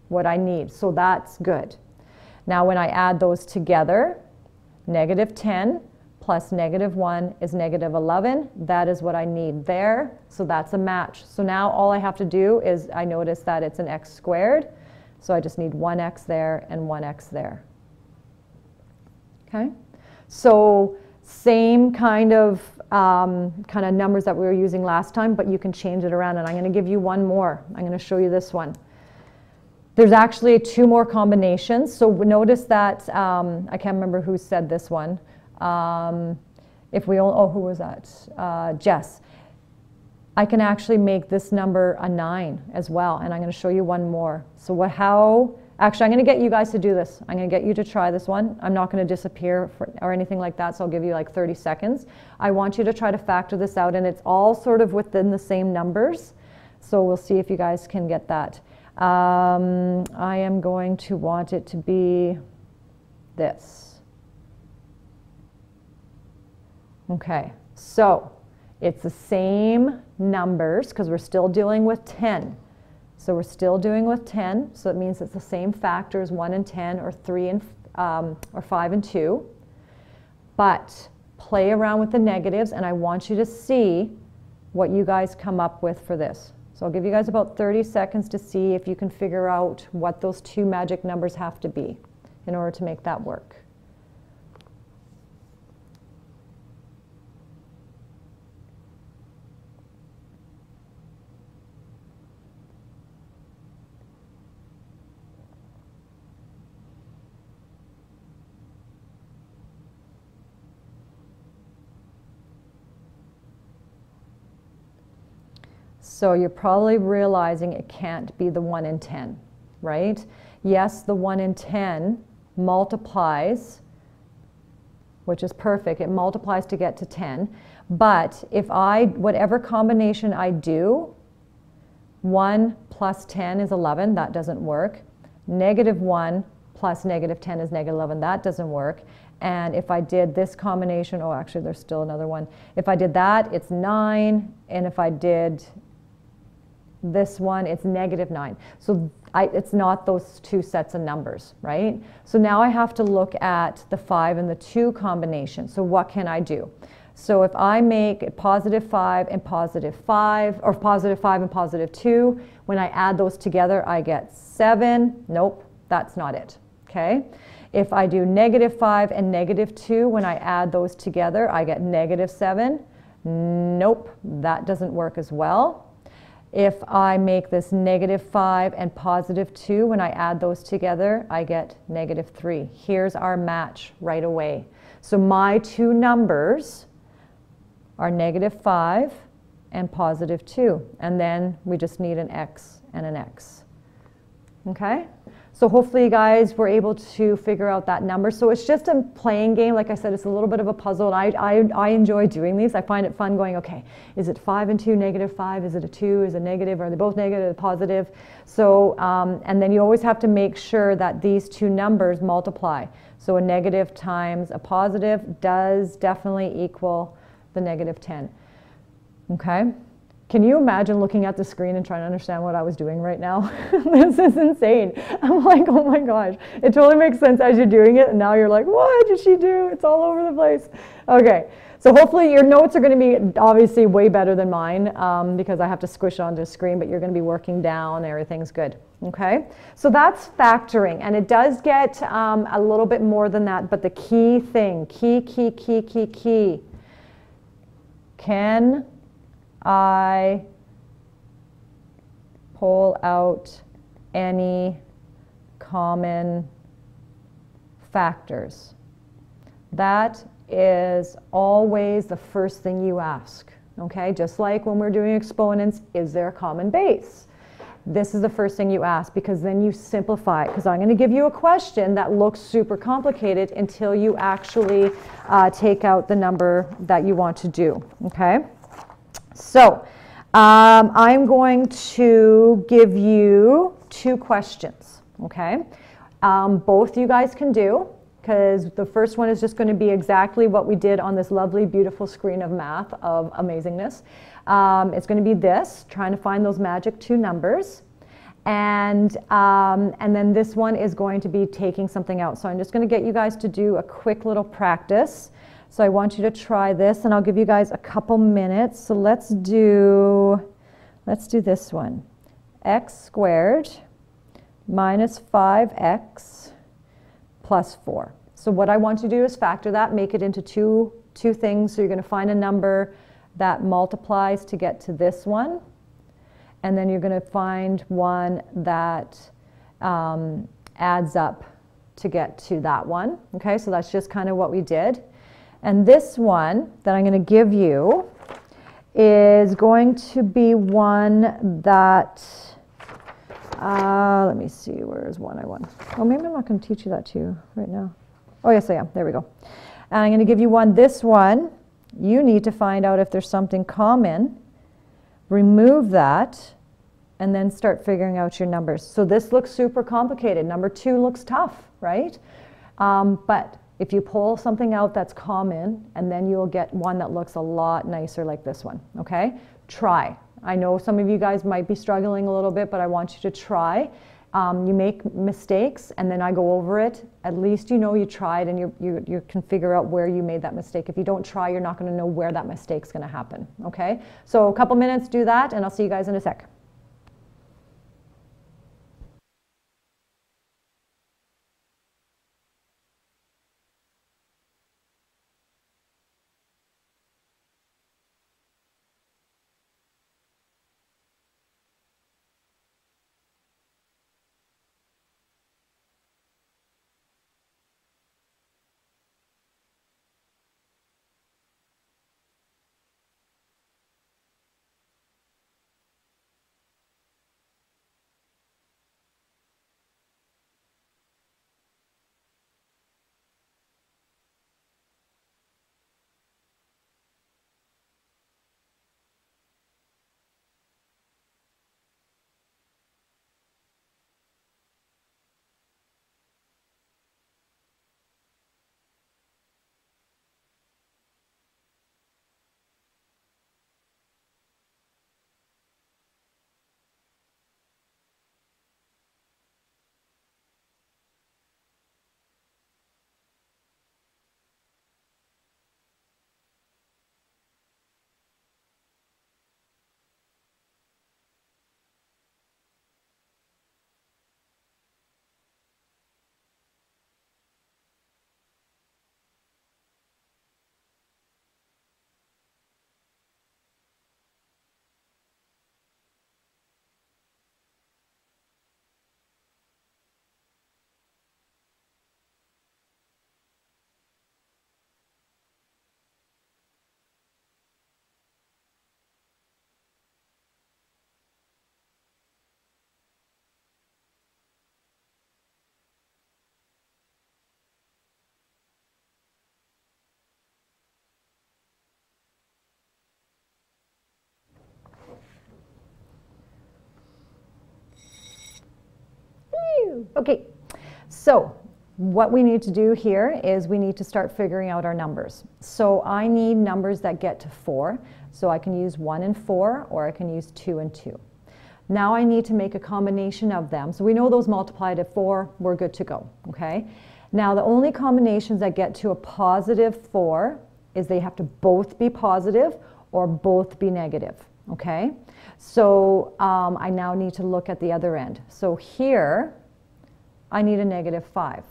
what I need, so that's good. Now when I add those together, negative 10 plus negative 1 is negative 11. That is what I need there, so that's a match. So now all I have to do is, I notice that it's an x squared, so I just need 1x there and 1x there. Okay, so same kind of numbers that we were using last time, but you can change it around, and I'm going to give you one more. I'm going to show you this one. There's actually 2 more combinations, so notice that, I can't remember who said this one. If we all, oh, who was that? Jess. I can actually make this number a 9 as well, and I'm going to show you one more. So actually I'm going to get you guys to do this. I'm going to get you to try this one. I'm not going to disappear or anything like that, so I'll give you like 30 seconds. I want you to try to factor this out, and it's all sort of within the same numbers, so we'll see if you guys can get that. I am going to want it to be this. Okay, so it's the same numbers because we're still dealing with 10. So we're still doing with 10, so it means it's the same factors, 1 and 10, or 3 and or 5 and 2. But play around with the negatives, and I want you to see what you guys come up with for this. So I'll give you guys about 30 seconds to see if you can figure out what those 2 magic numbers have to be in order to make that work. So you're probably realizing it can't be the 1 in 10, right? Yes, the 1 in 10 multiplies, which is perfect. It multiplies to get to 10. But if whatever combination I do, 1 plus 10 is 11. That doesn't work. Negative 1 plus negative 10 is negative 11. That doesn't work. And if I did this combination, oh, actually, there's still another one. If I did that, it's 9. And if I did this one, it's negative 9. So it's not those 2 sets of numbers, right? So now I have to look at the 5 and the 2 combination. So what can I do? So if I make it positive 5 and positive 5, or positive 5 and positive 2, when I add those together, I get 7. Nope, that's not it, okay? If I do negative 5 and negative 2, when I add those together, I get negative 7. Nope, that doesn't work as well. If I make this negative 5 and positive 2, when I add those together, I get negative 3. Here's our match right away. So my 2 numbers are negative 5 and positive 2. And then we just need an x and an x. Okay? So hopefully you guys were able to figure out that number. So it's just a playing game. Like I said, it's a little bit of a puzzle. And I enjoy doing these. I find it fun going, okay, is it 5 and 2, negative 5? Is it a 2? Is it negative? Are they both negative, positive? So, and then you always have to make sure that these 2 numbers multiply. So a negative times a positive does definitely equal the negative 10. Okay? Can you imagine looking at the screen and trying to understand what I was doing right now? This is insane. I'm like, oh my gosh. It totally makes sense as you're doing it, and now you're like, what did she do? It's all over the place. Okay, so hopefully your notes are going to be obviously way better than mine because I have to squish onto the screen, but you're going to be working down. Everything's good. Okay, so that's factoring, and it does get a little bit more than that, but the key thing, key, can I pull out any common factors? That is always the first thing you ask, okay? Just like when we're doing exponents, is there a common base? This is the first thing you ask, because then you simplify it, because I'm going to give you a question that looks super complicated until you actually take out the number that you want to do, okay? So I'm going to give you 2 questions, okay? Both you guys can do, because the first one is just going to be exactly what we did on this lovely, beautiful screen of math of amazingness. It's going to be this, trying to find those magic 2 numbers. And then this one is going to be taking something out. So I'm just going to get you guys to do a quick little practice. So I want you to try this, and I'll give you guys a couple minutes. So let's do this one. X squared minus 5x plus 4. So what I want you to do is factor that, make it into two things. So you're going to find a number that multiplies to get to this one, and then you're going to find one that adds up to get to that one. Okay, so that's just kind of what we did. And this one that I'm going to give you is going to be one that, let me see, where's one I want? Oh, maybe I'm not going to teach you that to you right now. Oh, yes, I am. There we go. And I'm going to give you one. This one, you need to find out if there's something common, remove that, and then start figuring out your numbers. So this looks super complicated. Number 2 looks tough, right? But if you pull something out that's common, and then you'll get one that looks a lot nicer like this one, okay? Try. I know some of you guys might be struggling a little bit, but I want you to try. You make mistakes, and then I go over it. At least you know you tried, and you can figure out where you made that mistake. If you don't try, you're not going to know where that mistake's going to happen, okay? So a couple minutes, do that, and I'll see you guys in a sec. Okay, so what we need to do here is we need to start figuring out our numbers. So I need numbers that get to 4. So I can use 1 and 4, or I can use 2 and 2. Now I need to make a combination of them. So we know those multiply to 4, we're good to go, okay? Now the only combinations that get to a positive 4 is they have to both be positive or both be negative, okay? So I now need to look at the other end. So here, I need a negative 5.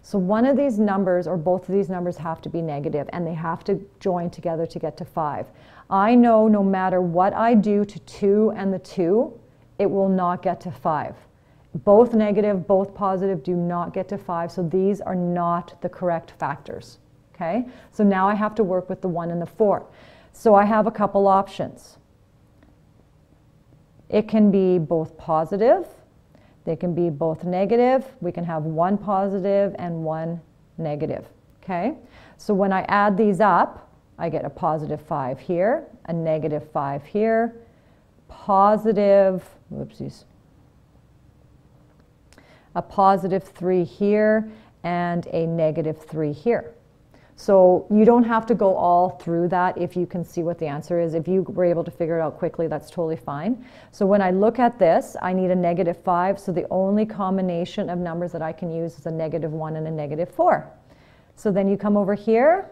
So one of these numbers or both of these numbers have to be negative, and they have to join together to get to 5. I know no matter what I do to 2 and the 2, it will not get to 5. Both negative, both positive do not get to 5, so these are not the correct factors, okay? So now I have to work with the 1 and the 4. So I have a couple options. It can be both positive, they can be both negative, we can have one positive and one negative, okay? So when I add these up, I get a positive 5 here, a negative 5 here, positive, whoopsies, a positive 3 here, and a negative 3 here. So you don't have to go all through that if you can see what the answer is. If you were able to figure it out quickly, that's totally fine. So when I look at this, I need a negative 5, so the only combination of numbers that I can use is a negative 1 and a negative 4. So then you come over here,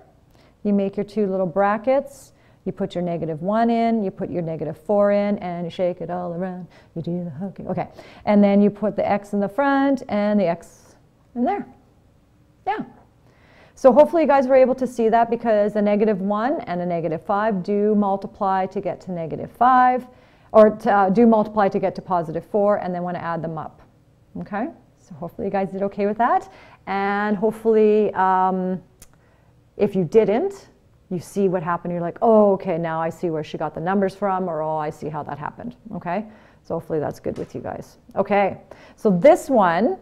you make your two little brackets, you put your negative 1 in, you put your negative 4 in, and you shake it all around. You do the hooking. Okay. And then you put the X in the front and the X in there. Yeah. So hopefully you guys were able to see that, because a negative 1 and a negative 5 do multiply to get to negative 5, or do multiply to get to positive 4, and then want to add them up. Okay? So hopefully you guys did okay with that. And hopefully if you didn't, you see what happened. You're like, oh, okay, now I see where she got the numbers from, or oh, I see how that happened. Okay? So hopefully that's good with you guys. Okay, so this one,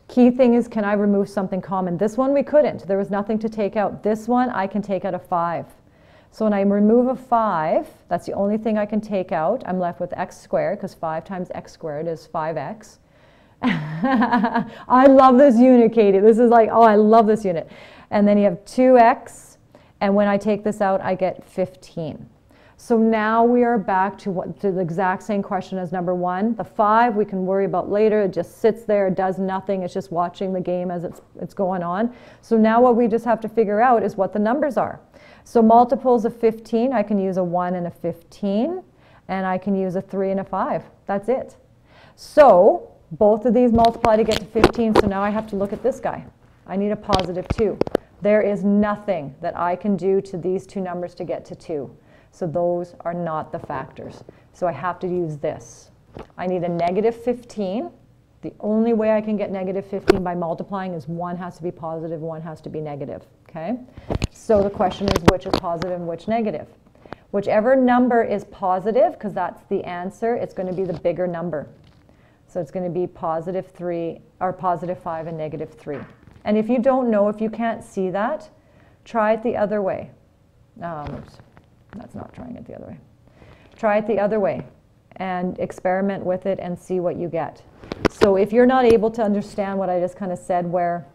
key thing is, can I remove something common? This one we couldn't. There was nothing to take out. This one I can take out a 5. So when I remove a 5, that's the only thing I can take out. I'm left with x squared, because 5 times x squared is 5x. I love this unit, Katie. This is like, oh, I love this unit. And then you have 2x, and when I take this out, I get 15. So now we are back to the exact same question as number 1. The 5 we can worry about later. It just sits there, it does nothing. It's just watching the game as it's going on. So now what we just have to figure out is what the numbers are. So multiples of 15, I can use a 1 and a 15, and I can use a 3 and a 5. That's it. So both of these multiply to get to 15, so now I have to look at this guy. I need a positive 2. There is nothing that I can do to these two numbers to get to 2. So those are not the factors. So I have to use this. I need a negative 15. The only way I can get negative 15 by multiplying is one has to be positive, one has to be negative. Okay? So the question is, which is positive and which negative? Whichever number is positive, because that's the answer, it's going to be the bigger number. So it's going to be positive 3, or positive 5 and negative 3. And if you don't know, if you can't see that, try it the other way. Oops. That's not trying it the other way. Try it the other way and experiment with it and see what you get. So if you're not able to understand what I just kind of said, where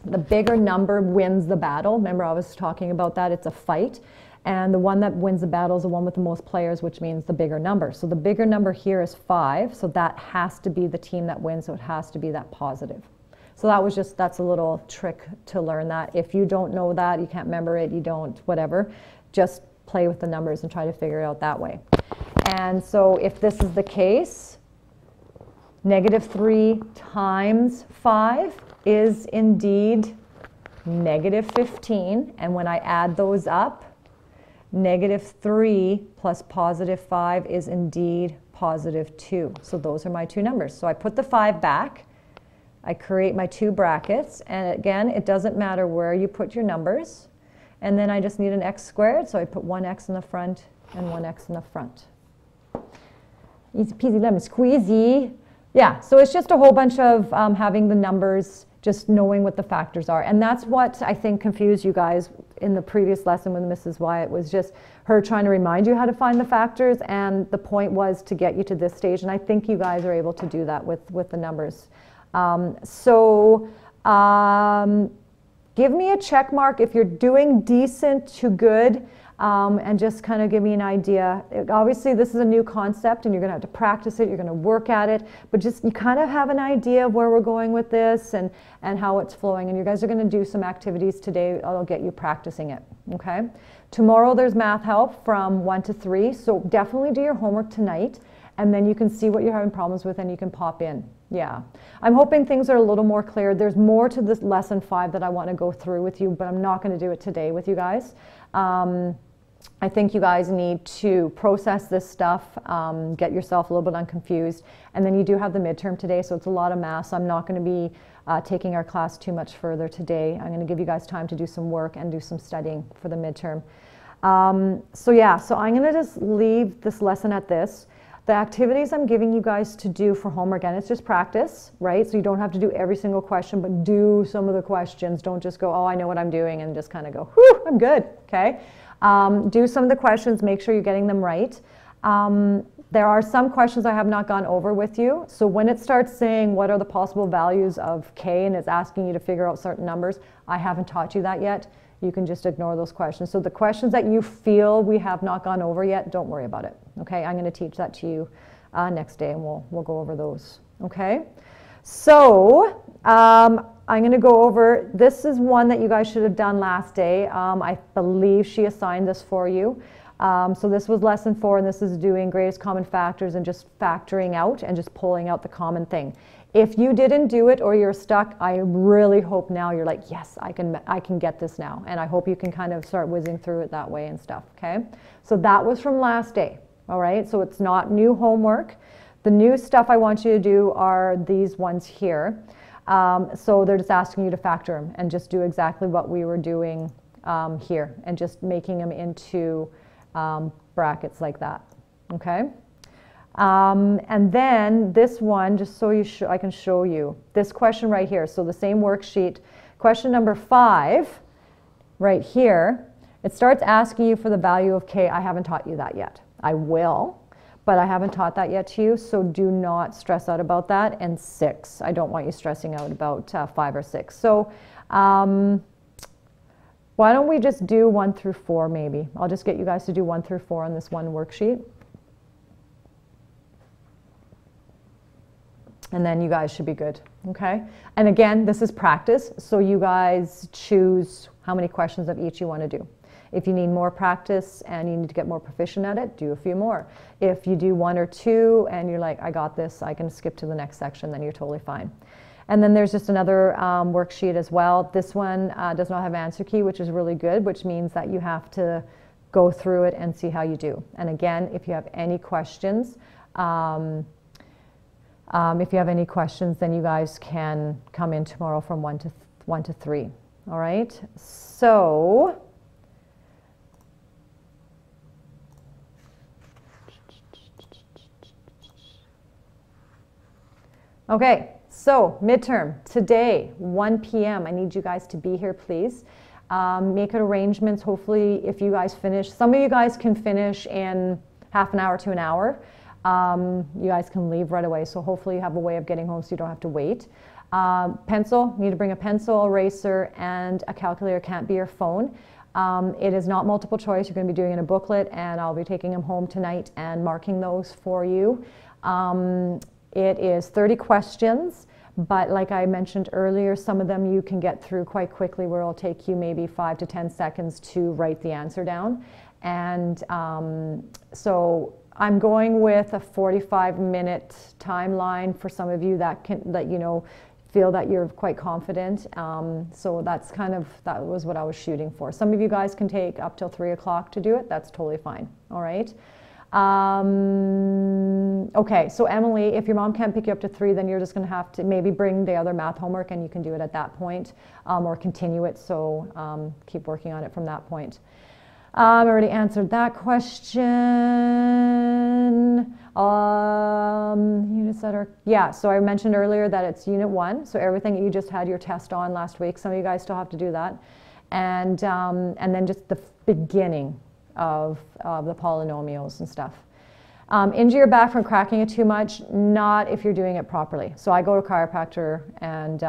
the bigger number wins the battle, remember I was talking about that, it's a fight, and the one that wins the battle is the one with the most players, which means the bigger number. So the bigger number here is 5, so that has to be the team that wins, so it has to be that positive. So that was just, that's a little trick to learn that. If you don't know that, you can't remember it, you don't, whatever, just play with the numbers and try to figure it out that way. And so if this is the case, negative 3 times 5 is indeed negative 15. And when I add those up, negative 3 plus positive 5 is indeed positive 2. So those are my two numbers. So I put the 5 back. I create my two brackets. And again, it doesn't matter where you put your numbers. And then I just need an x squared, so I put one x in the front and one x in the front. Easy peasy lemon squeezy. Yeah, so it's just a whole bunch of having the numbers, just knowing what the factors are. And that's what I think confused you guys in the previous lesson with Mrs. Wyatt, was just her trying to remind you how to find the factors, and the point was to get you to this stage. And I think you guys are able to do that with the numbers. Give me a check mark if you're doing decent to good. and just kind of give me an idea. Obviously, this is a new concept and you're going to have to practice it, you're going to work at it, but just you kind of have an idea of where we're going with this and how it's flowing. And you guys are going to do some activities today that'll get you practicing it, okay? Tomorrow there's math help from 1 to 3, so definitely do your homework tonight, and then you can see what you're having problems with and you can pop in. Yeah, I'm hoping things are a little more clear. There's more to this lesson 5 that I want to go through with you, but I'm not going to do it today with you guys. I think you guys need to process this stuff, get yourself a little bit unconfused, and then you do have the midterm today, so it's a lot of math, so I'm not going to be taking our class too much further today. I'm going to give you guys time to do some work and do some studying for the midterm. So yeah, so I'm going to just leave this lesson at this. The activities I'm giving you guys to do for homework, and it's just practice, right? So you don't have to do every single question, but do some of the questions. Don't just go, oh, I know what I'm doing, and just kind of go, whew, I'm good, okay? Do some of the questions, make sure you're getting them right. There are some questions I have not gone over with you. So when it starts saying what are the possible values of K and it's asking you to figure out certain numbers, I haven't taught you that yet. You can just ignore those questions. So the questions that you feel we have not gone over yet, don't worry about it. Okay, I'm going to teach that to you next day, and we'll go over those. Okay, so I'm going to go over. This is one that you guys should have done last day. I believe she assigned this for you. So this was lesson 4, and this is doing greatest common factors and just factoring out and just pulling out the common thing. If you didn't do it or you're stuck, I really hope now you're like, yes, I can get this now. And I hope you can kind of start whizzing through it that way and stuff, okay? So that was from last day, all right? So it's not new homework. The new stuff I want you to do are these ones here. So they're just asking you to factor them and just do exactly what we were doing here and just making them into brackets like that, okay? And then this one, just so I can show you this question right here. So the same worksheet, question number 5, right here, it starts asking you for the value of K. I haven't taught you that yet. I will, but I haven't taught that yet to you, so do not stress out about that. And 6, I don't want you stressing out about 5 or 6. So why don't we just do 1 through 4 maybe? I'll just get you guys to do 1 through 4 on this one worksheet. And then you guys should be good, okay? And again, this is practice, so you guys choose how many questions of each you want to do. If you need more practice and you need to get more proficient at it, do a few more. If you do 1 or 2 and you're like, I got this, I can skip to the next section, then you're totally fine. And then there's just another worksheet as well. This one does not have answer key, which is really good, which means that you have to go through it and see how you do. And again, if you have any questions, then you guys can come in tomorrow from 1 to 3. All right. So okay. So midterm today, 1 p.m. I need you guys to be here, please. Make arrangements. Hopefully, if you guys finish, some of you guys can finish in half an hour to an hour. You guys can leave right away, so hopefully you have a way of getting home so you don't have to wait. Pencil, you need to bring a pencil, eraser, and a calculator. Can't be your phone. It is not multiple choice. You're going to be doing it in a booklet, and I'll be taking them home tonight and marking those for you. It is 30 questions, but like I mentioned earlier, some of them you can get through quite quickly, where it'll take you maybe 5 to 10 seconds to write the answer down. And so I'm going with a 45-minute timeline for some of you that feel that you're quite confident. So that was what I was shooting for. Some of you guys can take up till 3 o'clock to do it. That's totally fine. All right. Okay, so Emily, if your mom can't pick you up to 3, then you're just going to have to maybe bring the other math homework and you can do it at that point, or continue it. So keep working on it from that point. I already answered that question. Units that are, yeah, so I mentioned earlier that it's Unit 1. So everything you just had your test on last week, some of you guys still have to do that. And then just the beginning of the polynomials and stuff. Injure your back from cracking it too much, not if you're doing it properly. So I go to a chiropractor, and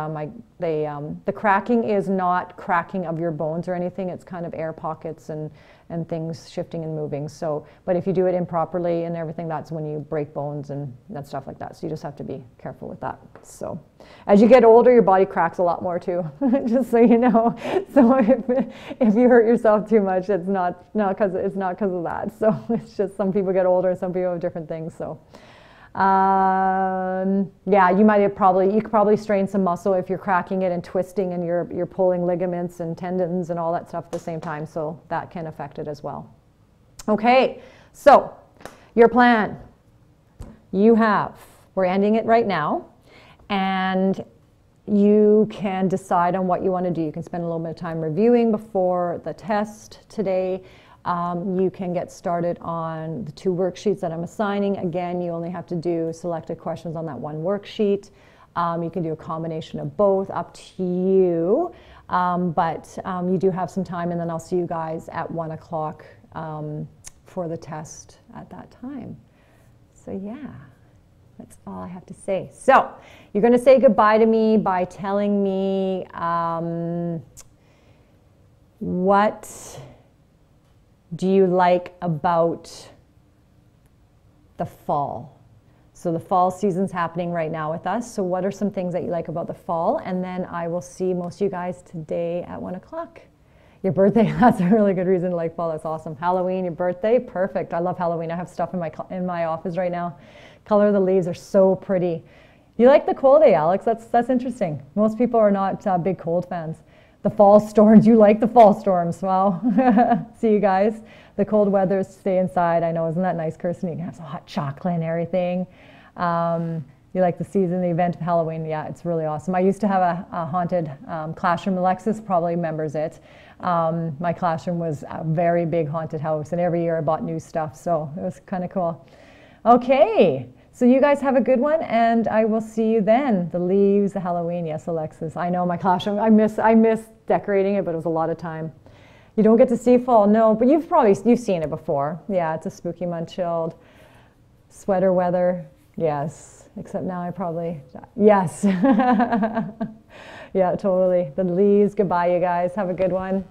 the cracking is not cracking of your bones or anything. It's kind of air pockets and and things shifting and moving. So, but if you do it improperly and everything, that's when you break bones and that stuff like that. So you just have to be careful with that. So as you get older, your body cracks a lot more too, just so you know. So if you hurt yourself too much, it's not because of that. So it's just some people get older and some people have different things. So yeah, you could probably strain some muscle if you're cracking it and twisting and you're pulling ligaments and tendons and all that stuff at the same time. So that can affect it as well. Okay, so your plan. We're ending it right now, and you can decide on what you want to do. You can spend a little bit of time reviewing before the test today. You can get started on the 2 worksheets that I'm assigning. Again, you only have to do selected questions on that 1 worksheet. You can do a combination of both, up to you. But you do have some time, and then I'll see you guys at 1 o'clock for the test at that time. So yeah, that's all I have to say. So you're going to say goodbye to me by telling me what do you like about the fall? So the fall season's happening right now with us. So what are some things that you like about the fall? And then I will see most of you guys today at 1 o'clock. Your birthday, that's a really good reason to like fall. That's awesome. Halloween, your birthday, perfect. I love Halloween. I have stuff in my office right now. Color of the leaves are so pretty. You like the cold, eh, Alex? That's interesting. Most people are not big cold fans. The fall storms, you like the fall storms. Well, see you guys. The cold weather, stay inside. I know, isn't that nice, Kirsten? You can have some hot chocolate and everything. You like the season, the event of Halloween. Yeah, it's really awesome. I used to have a haunted classroom. Alexis probably remembers it. My classroom was a very big haunted house, and every year I bought new stuff, so it was kind of cool. Okay, so you guys have a good one, and I will see you then. The leaves, the Halloween, yes, Alexis. I know my classroom, I miss decorating it, but it was a lot of time. You don't get to see fall, no, but you've seen it before. Yeah, it's a spooky month, chilled. Sweater weather, yes, except now I probably, yes. Yeah, totally. The leaves, goodbye, you guys. Have a good one.